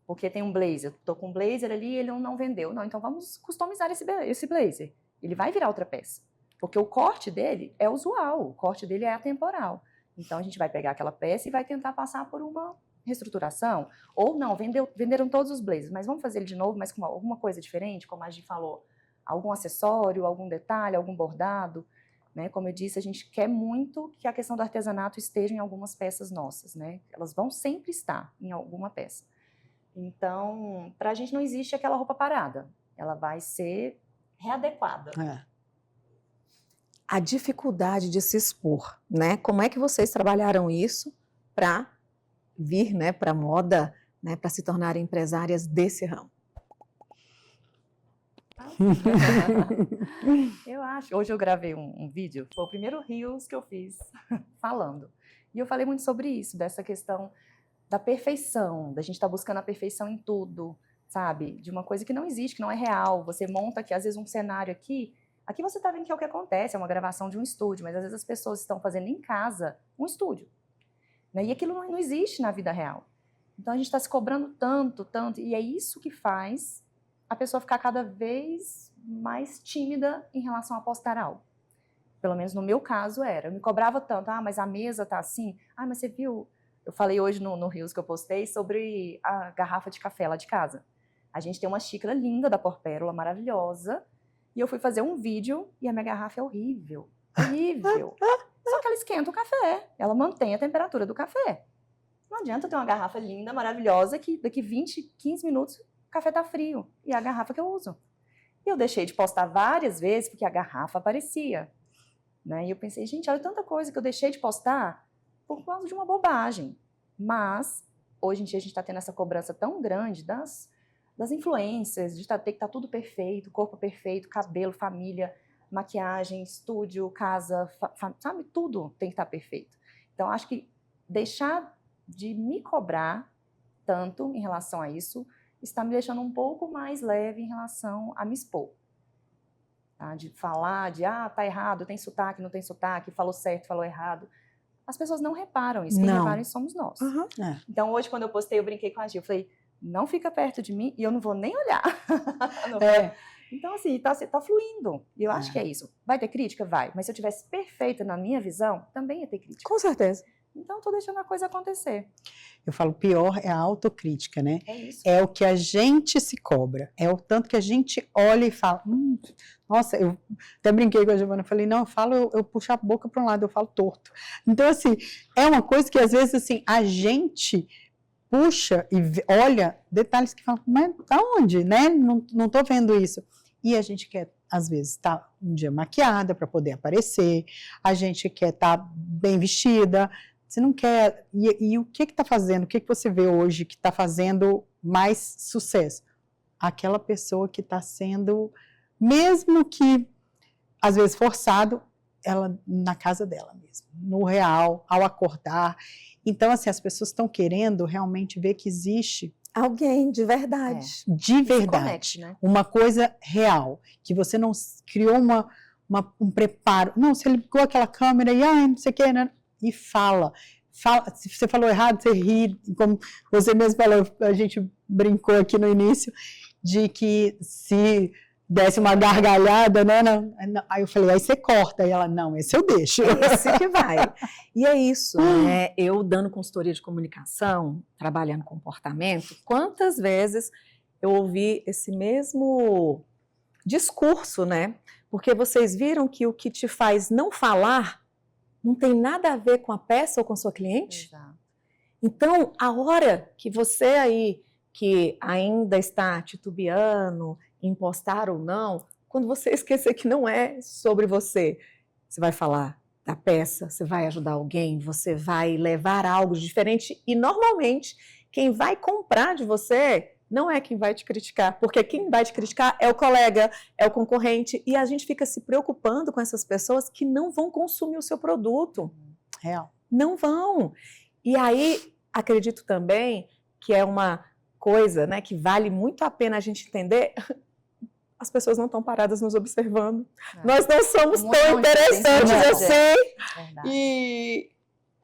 Porque tem um blazer, estou com um blazer ali, ele não vendeu. Não, então vamos customizar esse blazer. Ele vai virar outra peça. Porque o corte dele é usual, o corte dele é atemporal. Então, a gente vai pegar aquela peça e vai tentar passar por uma reestruturação. Ou não, venderam todos os blazers, mas vamos fazer ele de novo, mas com alguma coisa diferente, como a Gi falou. Algum acessório, algum detalhe, algum bordado, né? Como eu disse, a gente quer muito que a questão do artesanato esteja em algumas peças nossas, né? Elas vão sempre estar em alguma peça. Então, para a gente não existe aquela roupa parada. Ela vai ser readequada. A dificuldade de se expor, né? Como é que vocês trabalharam isso para vir, né, para a moda, né, para se tornarem empresárias desse ramo? Eu acho. Hoje eu gravei um vídeo, foi o primeiro Reels que eu fiz falando. E eu falei muito sobre isso, dessa questão da perfeição, da gente estar buscando a perfeição em tudo, sabe? De uma coisa que não existe, que não é real. Você monta aqui, às vezes, um cenário aqui você está vendo que é o que acontece, é uma gravação de um estúdio, mas às vezes as pessoas estão fazendo em casa um estúdio, né? E aquilo não existe na vida real. Então a gente está se cobrando tanto, e é isso que faz a pessoa ficar cada vez mais tímida em relação a postar algo. Pelo menos no meu caso era. Eu me cobrava tanto, mas a mesa tá assim, mas você viu... Eu falei hoje no Reels que eu postei sobre a garrafa de café lá de casa. A gente tem uma xícara linda da Porpérola, maravilhosa, e eu fui fazer um vídeo e a minha garrafa é horrível, horrível. Só que ela esquenta o café, ela mantém a temperatura do café. Não adianta ter uma garrafa linda, maravilhosa, que daqui 20, 15 minutos o café tá frio. E é a garrafa que eu uso. E eu deixei de postar várias vezes porque a garrafa aparecia. Né? E eu pensei, gente, olha tanta coisa que eu deixei de postar por causa de uma bobagem. Mas, hoje em dia, a gente está tendo essa cobrança tão grande das influências, de ter que estar tudo perfeito, corpo perfeito, cabelo, família, maquiagem, estúdio, casa, sabe? Tudo tem que estar perfeito. Então, acho que deixar de me cobrar tanto em relação a isso está me deixando um pouco mais leve em relação a me expor. Tá? De falar, tá errado, tem sotaque, não tem sotaque, falou certo, falou errado. As pessoas não reparam isso, quem repara isso somos nós. Uhum. Então, hoje, quando eu postei, eu brinquei com a Gi, eu falei, não fica perto de mim e eu não vou nem olhar. Então, assim, tá fluindo. E eu acho que é isso. Vai ter crítica? Vai. Mas se eu tivesse perfeita na minha visão, também ia ter crítica. Com certeza. Então, tô deixando a coisa acontecer. Eu falo, pior é a autocrítica, né? É isso. É o que a gente se cobra. É o tanto que a gente olha e fala, nossa, eu até brinquei com a Giovana, falei, não, eu puxo a boca para um lado, eu falo torto. Então, assim, é uma coisa que às vezes, assim, a gente puxa e olha detalhes que falam, mas da onde, né? Não tô vendo isso. E a gente quer, às vezes, estar um dia maquiada para poder aparecer, a gente quer estar bem vestida, você não quer... E o que está fazendo? O que você vê hoje que está fazendo mais sucesso? Aquela pessoa que está sendo mesmo que, às vezes, forçado, ela na casa dela mesmo, no real, ao acordar. Então, assim, as pessoas estão querendo realmente ver que existe Alguém de verdade. de verdade, conecte, né? uma coisa real, que você não criou um preparo. Não, você ligou aquela câmera e, não sei o que, né? E fala. Se você falou errado, você ri, como você mesmo falou, a gente brincou aqui no início, de que se desse uma gargalhada, né? Aí eu falei, aí você corta. Aí ela, não, esse eu deixo. Esse que vai. E é isso, né? Eu dando consultoria de comunicação, trabalhando comportamento, quantas vezes eu ouvi esse mesmo discurso, né? Porque vocês viram que o que te faz não falar não tem nada a ver com a peça ou com a sua cliente? Exato. Então, a hora que você aí, que ainda está titubeando em postar ou não, quando você esquecer que não é sobre você, você vai falar da peça, você vai ajudar alguém, você vai levar algo diferente e normalmente quem vai comprar de você não é quem vai te criticar, porque quem vai te criticar é o colega, é o concorrente e a gente fica se preocupando com essas pessoas que não vão consumir o seu produto. Real. Não vão. E aí, acredito também que é uma coisa, né, que vale muito a pena a gente entender. As pessoas não estão paradas nos observando. Nós não somos tão interessantes assim. Verdade. E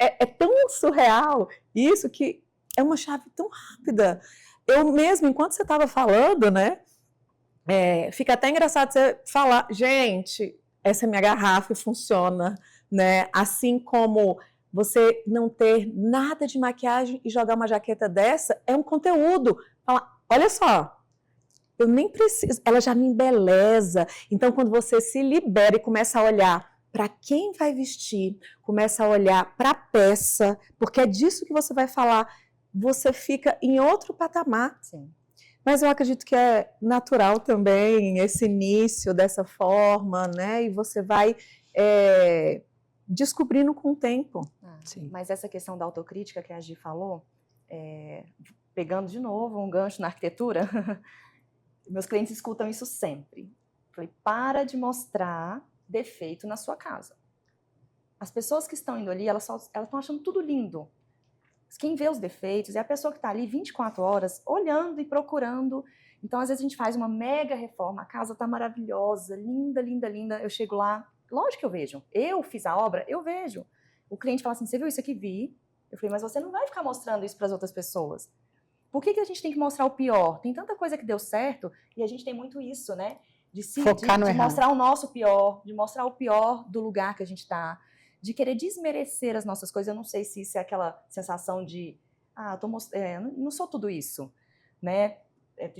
é tão surreal isso que é uma chave tão rápida. Eu mesmo, enquanto você estava falando, né, fica até engraçado você falar, gente, essa é minha garrafa e funciona, né? Assim como você não ter nada de maquiagem e jogar uma jaqueta dessa é um conteúdo. Fala, olha só, eu nem preciso, ela já me embeleza. Então, quando você se libera e começa a olhar para quem vai vestir, começa a olhar para a peça, porque é disso que você vai falar, você fica em outro patamar. Sim. Mas eu acredito que é natural também esse início dessa forma, né? E você vai descobrindo com o tempo. Sim. Mas essa questão da autocrítica que a Gi falou, pegando de novo um gancho na arquitetura, meus clientes escutam isso sempre. Falei, para de mostrar defeito na sua casa. As pessoas que estão indo ali, elas estão achando tudo lindo. Quem vê os defeitos é a pessoa que está ali 24 horas olhando e procurando. Então, às vezes, a gente faz uma mega reforma, a casa está maravilhosa, linda, linda, linda. Eu chego lá, lógico que eu vejo. Eu fiz a obra, eu vejo. O cliente fala assim, você viu isso aqui? Vi. Eu falei, mas você não vai ficar mostrando isso para as outras pessoas. Por que a gente tem que mostrar o pior? Tem tanta coisa que deu certo e a gente tem muito isso, né? De mostrar o nosso pior, de mostrar o pior do lugar que a gente está, de querer desmerecer as nossas coisas. Eu não sei se isso é aquela sensação de, não sou tudo isso, né?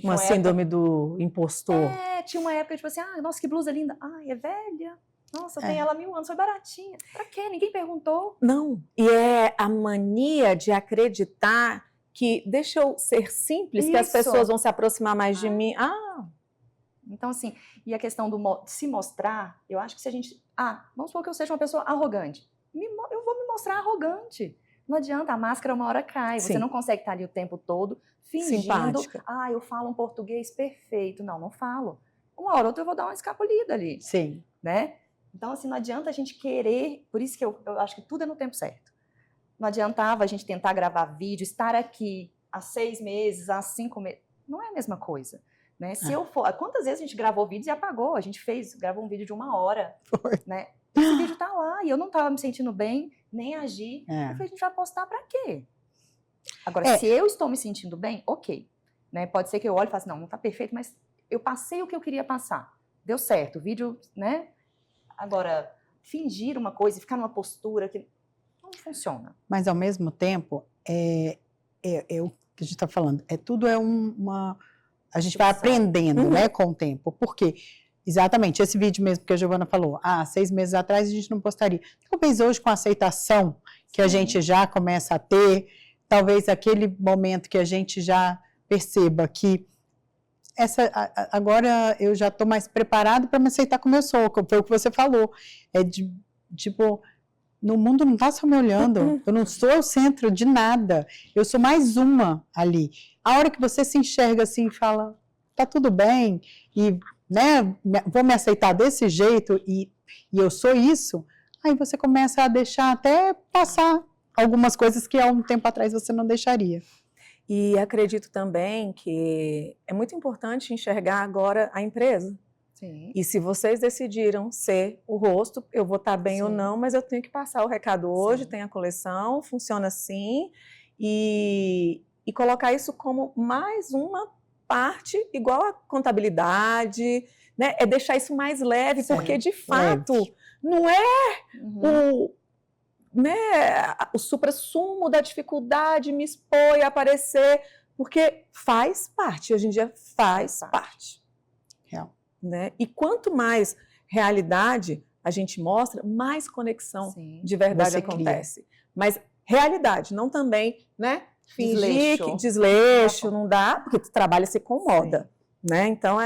Uma síndrome do impostor. Tinha uma época, tipo assim, nossa, que blusa linda. É velha. Nossa, tem ela há 1000 anos, foi baratinha. Pra quê? Ninguém perguntou. Não, e é a mania de acreditar que deixa eu ser simples, que as pessoas vão se aproximar mais de mim. Então, assim, e a questão do se mostrar, eu acho que se a gente... vamos supor que eu seja uma pessoa arrogante. Eu vou me mostrar arrogante. Não adianta, a máscara uma hora cai. Sim. Você não consegue estar ali o tempo todo fingindo... Simpática. Eu falo um português perfeito. Não falo. Uma hora ou outra eu vou dar uma escapulida ali. Sim. Né? Então, assim, não adianta a gente querer... Por isso que eu acho que tudo é no tempo certo. Não adiantava a gente tentar gravar vídeo, estar aqui há 6 meses, há 5 meses. Não é a mesma coisa. Né? Se eu for, quantas vezes a gente gravou vídeos e apagou? A gente gravou um vídeo de 1 hora. Foi. Né? Esse vídeo tá lá e eu não tava me sentindo bem, nem agir. Eu falei, a gente vai postar pra quê? Agora, se eu estou me sentindo bem, ok. Né? Pode ser que eu olhe e fale assim, não tá perfeito, mas eu passei o que eu queria passar. Deu certo, o vídeo, né? Agora, fingir uma coisa e ficar numa postura que não funciona. Mas, ao mesmo tempo, é o que a gente está falando. Tudo é uma... A gente vai aprendendo, né, com o tempo. Por quê? Exatamente, esse vídeo mesmo que a Giovana falou, 6 meses atrás a gente não postaria. Talvez hoje, com a aceitação que a gente já começa a ter, talvez aquele momento que a gente já perceba que agora eu já estou mais preparado para me aceitar como eu sou, foi o que você falou. Tipo, no mundo não está só me olhando, eu não sou o centro de nada, eu sou mais uma ali. A hora que você se enxerga assim e fala, tá tudo bem, e né, vou me aceitar desse jeito e eu sou isso, aí você começa a deixar até passar algumas coisas que há um tempo atrás você não deixaria. E acredito também que é muito importante enxergar agora a empresa. Sim. E se vocês decidiram ser o rosto, eu vou estar bem ou Sim. não, mas eu tenho que passar o recado hoje, Sim. tem a coleção, funciona assim, e colocar isso como mais uma parte, igual a contabilidade, né? É deixar isso mais leve, Sim, porque de fato leve. não é Uhum. o suprassumo da dificuldade me expor e aparecer, porque faz parte, hoje em dia faz parte. Real. Né? E quanto mais realidade a gente mostra, mais conexão Sim. de verdade Você acontece. Mas realidade, não também, né? Fingir Desleixo. que desleixo, não dá, porque tu trabalha-se com moda, né? Então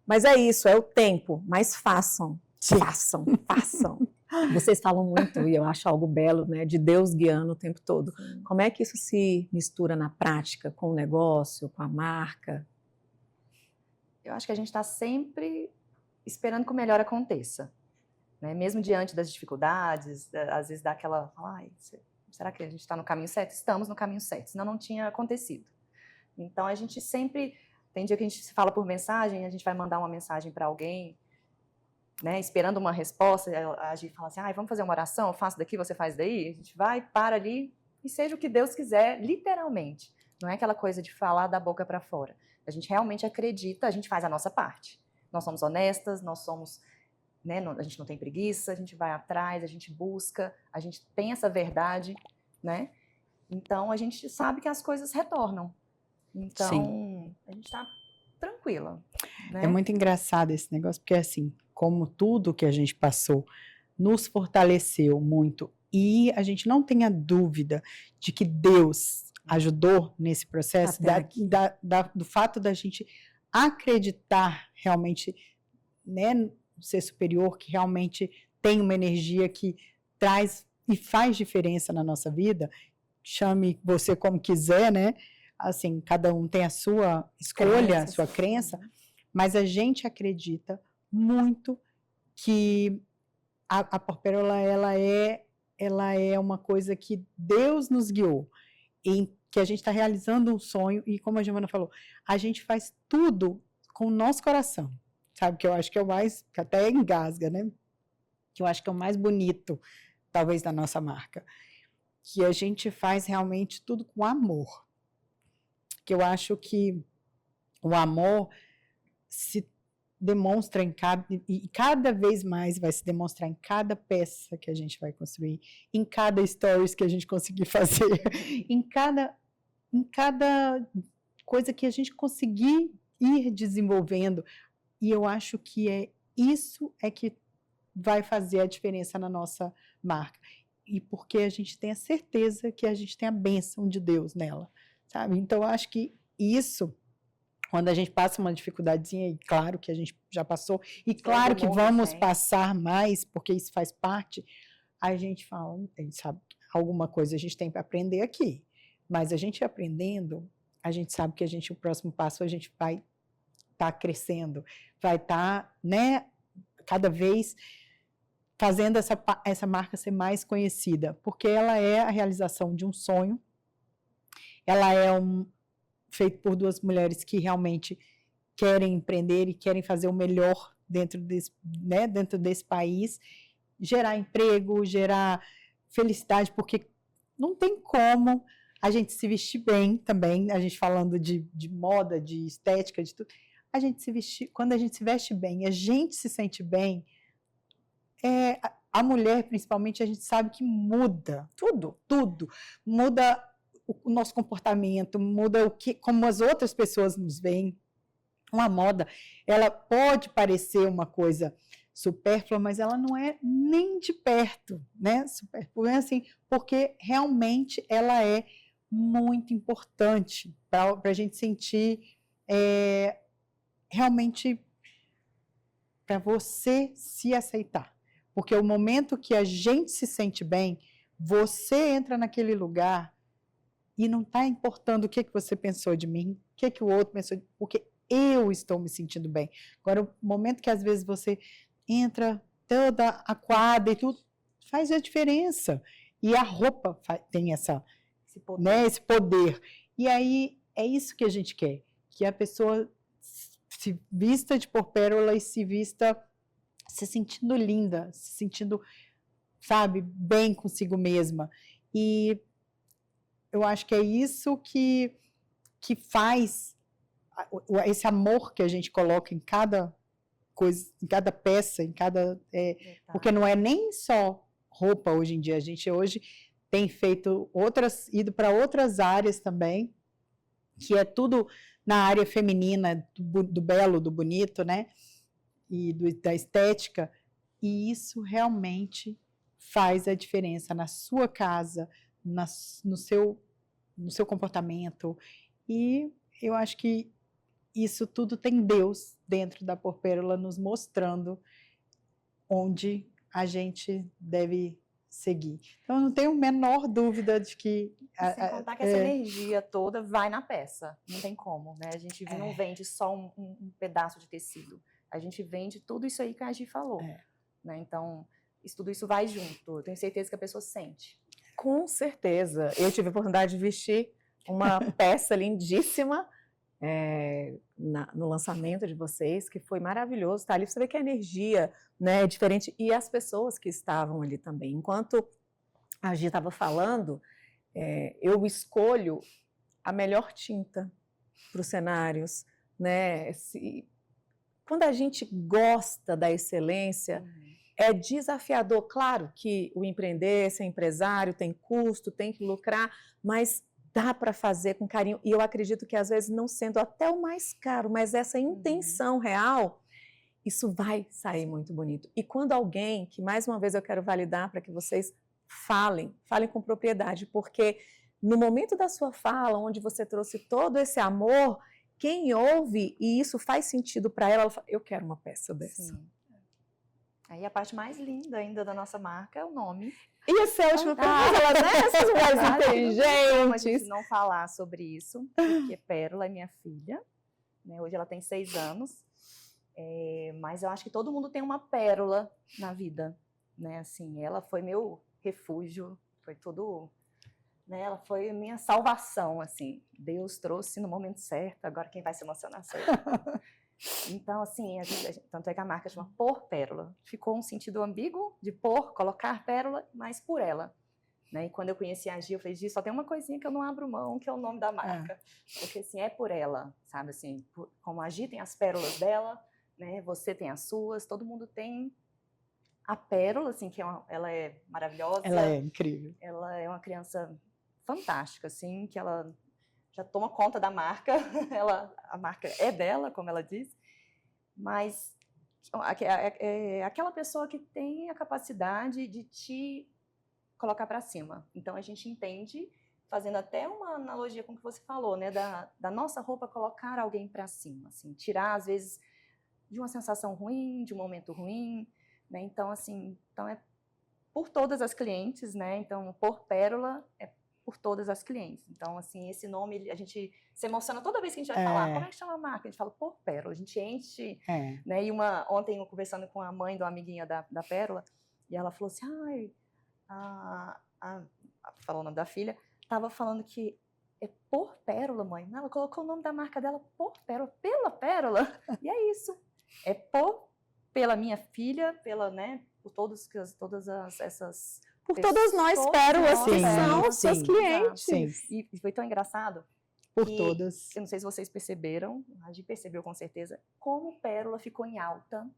mas é isso, é o tempo, mas façam, Sim. façam. Vocês falam muito, e eu acho algo belo, né, de Deus guiando o tempo todo. Sim. Como é que isso se mistura na prática com o negócio, com a marca? Eu acho que a gente está sempre esperando que o melhor aconteça, né? Mesmo diante das dificuldades, às vezes dá aquela, ai, será que a gente está no caminho certo? Estamos no caminho certo, senão não tinha acontecido. Então a gente sempre, tem dia que a gente se fala por mensagem, a gente vai mandar uma mensagem para alguém, né, esperando uma resposta, a gente fala assim, ai, vamos fazer uma oração, eu faço daqui, você faz daí, a gente vai, para ali, e seja o que Deus quiser, literalmente. Não é aquela coisa de falar da boca para fora. A gente realmente acredita, a gente faz a nossa parte. Nós somos honestas, nós somos, né, a gente não tem preguiça, a gente vai atrás, a gente busca, a gente tem essa verdade, né? Então a gente sabe que as coisas retornam. Então Sim. a gente está tranquila, né? É muito engraçado esse negócio, porque assim, como tudo que a gente passou nos fortaleceu muito e a gente não tem a dúvida de que Deus ajudou nesse processo, Até aqui. do fato da gente acreditar realmente, né, no ser superior, que realmente tem uma energia que traz e faz diferença na nossa vida, chame você como quiser, né? Assim, cada um tem a sua escolha, a sua crença, mas a gente acredita muito que a Porpérola, ela é uma coisa que Deus nos guiou, em que a gente está realizando um sonho, e como a Giovana falou, a gente faz tudo com o nosso coração, sabe? Que eu acho que é o mais, que até engasga, né? Que eu acho que é o mais bonito, talvez, da nossa marca. Que a gente faz realmente tudo com amor. Que eu acho que o amor se demonstra e cada vez mais vai se demonstrar em cada peça que a gente vai construir, em cada stories que a gente conseguir fazer, em cada coisa que a gente conseguir ir desenvolvendo. E eu acho que isso é que vai fazer a diferença na nossa marca. E porque a gente tem a certeza que a gente tem a bênção de Deus nela, sabe? Então, eu acho que isso, quando a gente passa uma dificuldadezinha, e claro que a gente já passou, e claro que vamos passar mais, porque isso faz parte, a gente fala, sabe, alguma coisa a gente tem para aprender aqui, mas a gente aprendendo, a gente sabe que o próximo passo a gente vai estar crescendo, vai estar, né, cada vez fazendo essa marca ser mais conhecida, porque ela é a realização de um sonho, ela é feito por duas mulheres que realmente querem empreender e querem fazer o melhor dentro desse país, gerar emprego, gerar felicidade, porque não tem como a gente se vestir bem também, a gente falando de moda, de estética, de tudo, a gente se vestir, quando a gente se veste bem, a gente se sente bem, a mulher principalmente, a gente sabe que muda tudo, muda o nosso comportamento, muda como as outras pessoas nos veem. Uma moda, ela pode parecer uma coisa supérflua, mas ela não é nem de perto, né? Supérflua, assim, porque realmente ela é muito importante para a gente sentir realmente para você se aceitar. Porque o momento que a gente se sente bem, você entra naquele lugar e não está importando o que você pensou de mim, o que o outro pensou, porque eu estou me sentindo bem. Agora, o momento que às vezes você entra toda aquada e tudo, faz a diferença. E a roupa tem Esse poder. né, esse poder. E aí, é isso que a gente quer, que a pessoa se vista de Porpérola e se vista se sentindo linda, se sentindo, sabe, bem consigo mesma. E eu acho que é isso que faz esse amor que a gente coloca em cada coisa, em cada peça, em cada... porque não é nem só roupa hoje em dia, a gente hoje tem feito ido para outras áreas também, que é tudo na área feminina, do belo, do bonito, né? E da estética, e isso realmente faz a diferença na sua casa, no seu comportamento, e eu acho que isso tudo tem Deus dentro da Porpérola nos mostrando onde a gente deve seguir. Então, eu não tenho a menor dúvida de que... Sem contar que essa energia toda vai na peça, não tem como, né? A gente não vende só um pedaço de tecido, a gente vende tudo isso aí que a Gi falou, né? Então, tudo isso vai junto, eu tenho certeza que a pessoa sente. Com certeza. Eu tive a oportunidade de vestir uma peça lindíssima no lançamento de vocês, que foi maravilhoso. Tá ali, você vê que a energia, né, é diferente, e as pessoas que estavam ali também. Enquanto a Gi estava falando, eu escolho a melhor tinta para os cenários, né? Quando a gente gosta da excelência, é desafiador. Claro que o empreender, ser empresário, tem custo, tem que lucrar, mas dá para fazer com carinho. E eu acredito que, às vezes, não sendo até o mais caro, mas essa intenção real, isso vai sair muito bonito. E quando alguém, que mais uma vez eu quero validar para que vocês falem com propriedade, porque no momento da sua fala, onde você trouxe todo esse amor, quem ouve e isso faz sentido para ela fala, eu quero uma peça dessa. Sim. Aí a parte mais linda ainda da nossa marca é o nome. E essa é a última pergunta, né? Essas mulheres inteligentes. A gente não falar sobre isso, porque Pérola é minha filha, né? Hoje ela tem 6 anos, mas eu acho que todo mundo tem uma pérola na vida, né? Assim, ela foi meu refúgio, foi tudo, né? Ela foi minha salvação, assim. Deus trouxe no momento certo, agora quem vai se emocionar sou eu. Então, assim, tanto é que a marca chama Porpérola. Ficou um sentido ambíguo de colocar pérola, mas por ela. Né? E quando eu conheci a Gi, eu falei, Gi, só tem uma coisinha que eu não abro mão, que é o nome da marca. Porque, assim, é por ela, sabe? Assim, como a Gi tem as pérolas dela, né? Você tem as suas, todo mundo tem a pérola, assim, que ela é maravilhosa. Ela é incrível. Ela é uma criança fantástica, assim, que ela já toma conta da marca, a marca é dela, como ela diz, mas é aquela pessoa que tem a capacidade de te colocar para cima. Então, a gente entende, fazendo até uma analogia com o que você falou, né, da nossa roupa colocar alguém para cima, assim, tirar, às vezes, de uma sensação ruim, de um momento ruim, né, então, assim, é por todas as clientes, né, então, Porpérola é por todas as clientes. Então, assim, esse nome, a gente se emociona toda vez que a gente vai falar, como é que chama a marca? A gente fala Porpérola, a gente enche, né? E ontem eu conversando com a mãe de uma amiguinha da Pérola, e ela falou assim, falou o nome da filha, tava falando que é Porpérola, mãe. Ela colocou o nome da marca dela, Porpérola, pela Pérola, e é isso. É pela minha filha, né, por todas essas... Por todas nós, pérolas, que são os seus clientes. Sim. E foi tão engraçado. Por todas. Eu não sei se vocês perceberam, a Gi percebeu com certeza, como Pérola ficou em alta.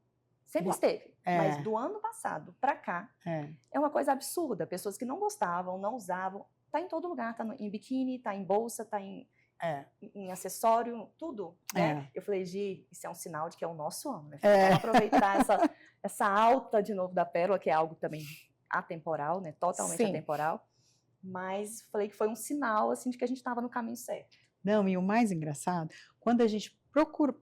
Sempre esteve, mas do ano passado para cá, é uma coisa absurda. Pessoas que não gostavam, não usavam, tá em todo lugar, tá em biquíni, tá em bolsa, tá em acessório, tudo. Né? Eu falei, Gi, isso é um sinal de que é o nosso ano. Né? Vamos aproveitar essa alta de novo da Pérola, que é algo também atemporal, né? Totalmente atemporal, mas falei que foi um sinal assim de que a gente estava no caminho certo. Não, e o mais engraçado, quando a gente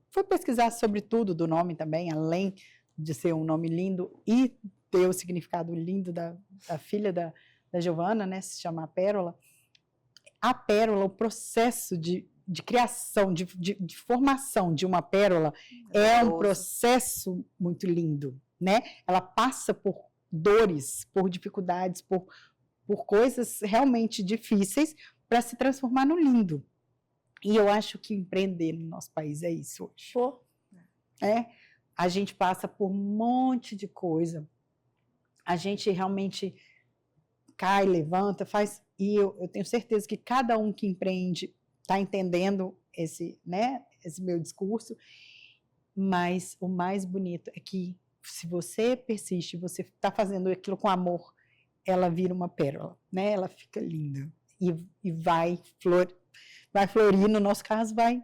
foi pesquisar sobre tudo do nome também, além de ser um nome lindo e ter o significado lindo da filha da Giovana, né? Se chama Pérola. A pérola, o processo de de criação, de formação de uma pérola é um processo muito lindo, né? Ela passa por dores, por dificuldades, por coisas realmente difíceis para se transformar no lindo. E eu acho que empreender no nosso país é isso hoje. A gente passa por um monte de coisa, a gente realmente cai, levanta, faz, e eu tenho certeza que cada um que empreende está entendendo esse meu discurso, mas o mais bonito é que se você persiste, você está fazendo aquilo com amor, ela vira uma pérola, né? Ela fica linda e vai florir, no nosso caso, vai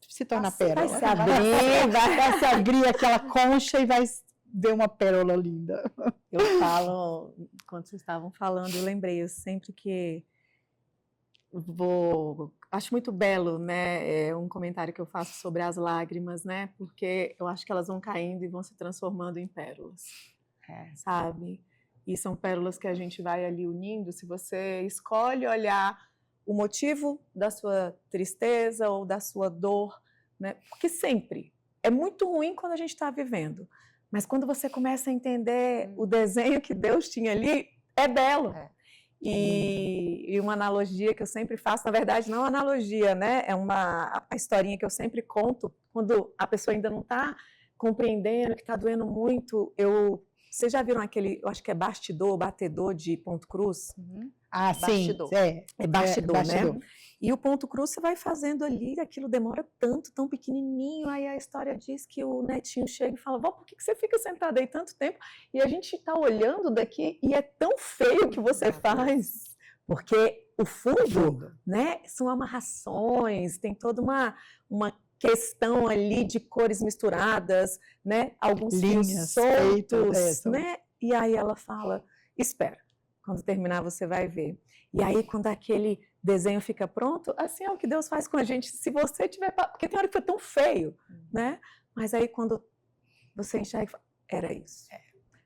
se tornar pérola. Vai se abrir aquela concha e vai ver uma pérola linda. Eu falo, quando vocês estavam falando, eu lembrei, eu sempre que acho muito belo, né, um comentário que eu faço sobre as lágrimas, né, porque eu acho que elas vão caindo e vão se transformando em pérolas, sabe? E são pérolas que a gente vai ali unindo, se você escolhe olhar o motivo da sua tristeza ou da sua dor, né, porque sempre, é muito ruim quando a gente está vivendo, mas quando você começa a entender o desenho que Deus tinha ali, é belo. E uma analogia que eu sempre faço, na verdade não é uma analogia, né? É uma historinha que eu sempre conto, quando a pessoa ainda não está compreendendo, que está doendo muito. Vocês já viram aquele, eu acho que é batedor de ponto cruz? Ah, Bastidor. sim. É bastidor, bastidor, né? E o ponto cruz você vai fazendo ali, aquilo demora tanto, tão pequenininho, aí a história diz que o netinho chega e fala, vó, por que você fica sentada aí tanto tempo? E a gente está olhando daqui e é tão feio o que você faz, porque o fundo, né, são amarrações, tem toda uma questão ali de cores misturadas, né, alguns linhas fios soltos, né? E aí ela fala, espera, quando terminar você vai ver. E aí quando aquele desenho fica pronto, assim é o que Deus faz com a gente, se você tiver, porque tem hora que foi tão feio, né? Mas aí quando você enxerga, era isso.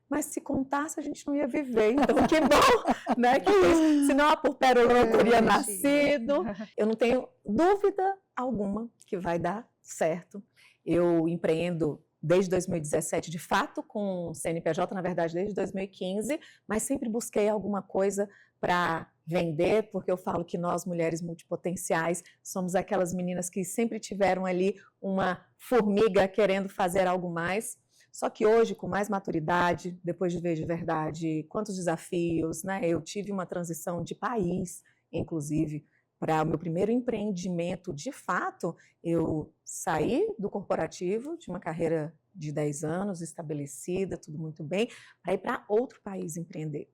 Mas se contasse, a gente não ia viver, então que bom, né? Que senão a pérola não teria nascido. Eu não tenho dúvida alguma que vai dar certo. Eu empreendo desde 2017, de fato, com CNPJ, na verdade, desde 2015, mas sempre busquei alguma coisa para vender, porque eu falo que nós, mulheres multipotenciais, somos aquelas meninas que sempre tiveram ali uma formiga querendo fazer algo mais. Só que hoje, com mais maturidade, depois de ver de verdade quantos desafios, né? Eu tive uma transição de país, inclusive, para o meu primeiro empreendimento, de fato, eu saí do corporativo, de uma carreira de 10 anos, estabelecida, tudo muito bem, para ir para outro país empreender.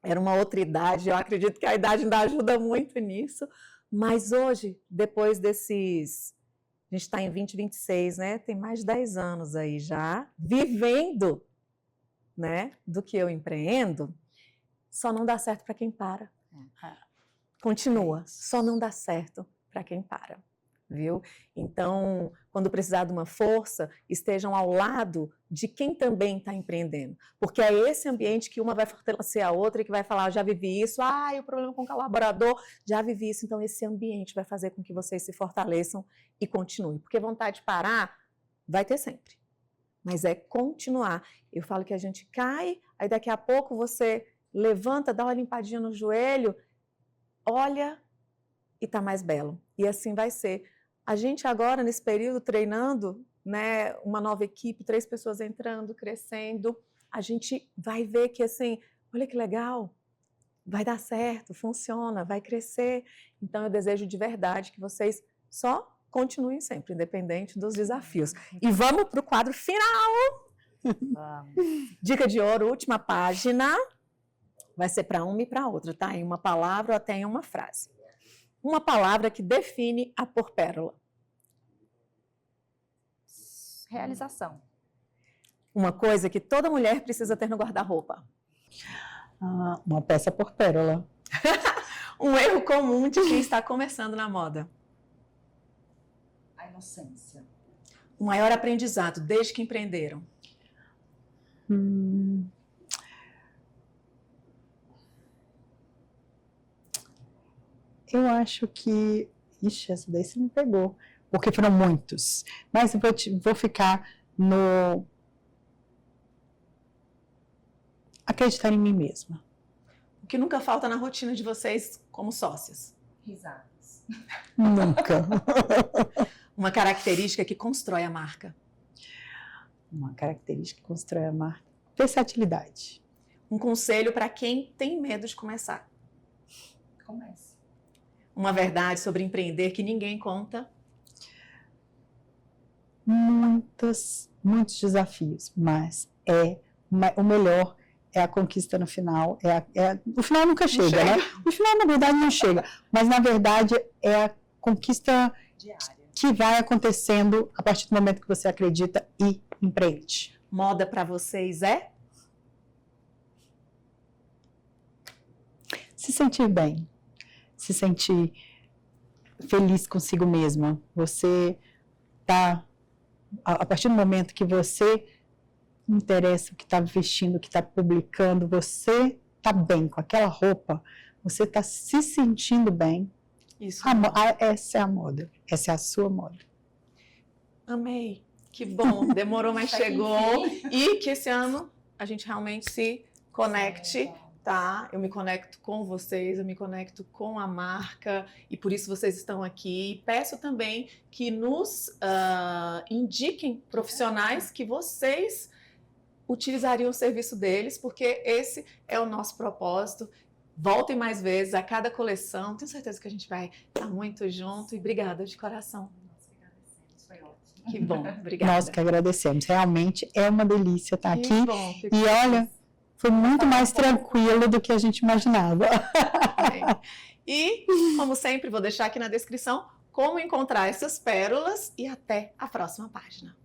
Era uma outra idade, eu acredito que a idade ainda ajuda muito nisso, mas hoje, depois desses... A gente está em 2026, né? Tem mais de 10 anos aí já, vivendo, né, do que eu empreendo, só não dá certo para quem para. Continua, só não dá certo para quem para, viu? Então, quando precisar de uma força, estejam ao lado de quem também está empreendendo, porque é esse ambiente que uma vai fortalecer a outra e que vai falar, já vivi isso, o problema com o colaborador, já vivi isso, então esse ambiente vai fazer com que vocês se fortaleçam e continuem, porque vontade de parar vai ter sempre, mas é continuar. Eu falo que a gente cai, aí daqui a pouco você levanta, dá uma limpadinha no joelho, olha e está mais belo. E assim vai ser. A gente agora, nesse período, treinando, né, uma nova equipe, 3 pessoas entrando, crescendo, a gente vai ver que, assim, olha que legal, vai dar certo, funciona, vai crescer. Então, eu desejo de verdade que vocês só continuem sempre, independente dos desafios. E vamos para o quadro final. Dica de ouro, última página. Vai ser para uma e para outra, tá? Em uma palavra ou até em uma frase. Uma palavra que define a porpérola. Realização. Uma coisa que toda mulher precisa ter no guarda-roupa. Uma peça porpérola. Um erro comum de quem está começando na moda. A inocência. O maior aprendizado desde que empreenderam. Eu acho que Ixi, essa daí você me pegou. Porque foram muitos. Mas eu vou ficar no... acreditar em mim mesma. O que nunca falta na rotina de vocês como sócias? Risadas. Nunca. Uma característica que constrói a marca. Uma característica que constrói a marca. Versatilidade. Um conselho para quem tem medo de começar. Comece. Uma verdade sobre empreender que ninguém conta. Muitos desafios, mas o melhor é a conquista no final. O final nunca chega, né? O final, na verdade, não chega. Mas, na verdade, é a conquista Diária. que vai acontecendo a partir do momento que você acredita e empreende. Moda para vocês é? Se sentir bem. Se sentir feliz consigo mesma. Você tá... A partir do momento que você interessa o que está vestindo, o que está publicando, você está bem com aquela roupa, você está se sentindo bem. Isso. Essa é a moda, essa é a sua moda. Amei. Que bom. Demorou, mas chegou. E que esse ano a gente realmente se conecte, tá? Eu me conecto com vocês, eu me conecto com a marca e por isso vocês estão aqui. E peço também que nos indiquem profissionais que vocês utilizariam o serviço deles, porque esse é o nosso propósito. Voltem mais vezes a cada coleção. Tenho certeza que a gente vai estar muito junto. E obrigada de coração. Nós que agradecemos, foi ótimo. Que bom, obrigada. Nós que agradecemos. Realmente é uma delícia estar Que aqui. bom, fico E olha, feliz. foi muito mais tranquilo do que a gente imaginava. Bem. E, como sempre, vou deixar aqui na descrição como encontrar essas pérolas e até a próxima página.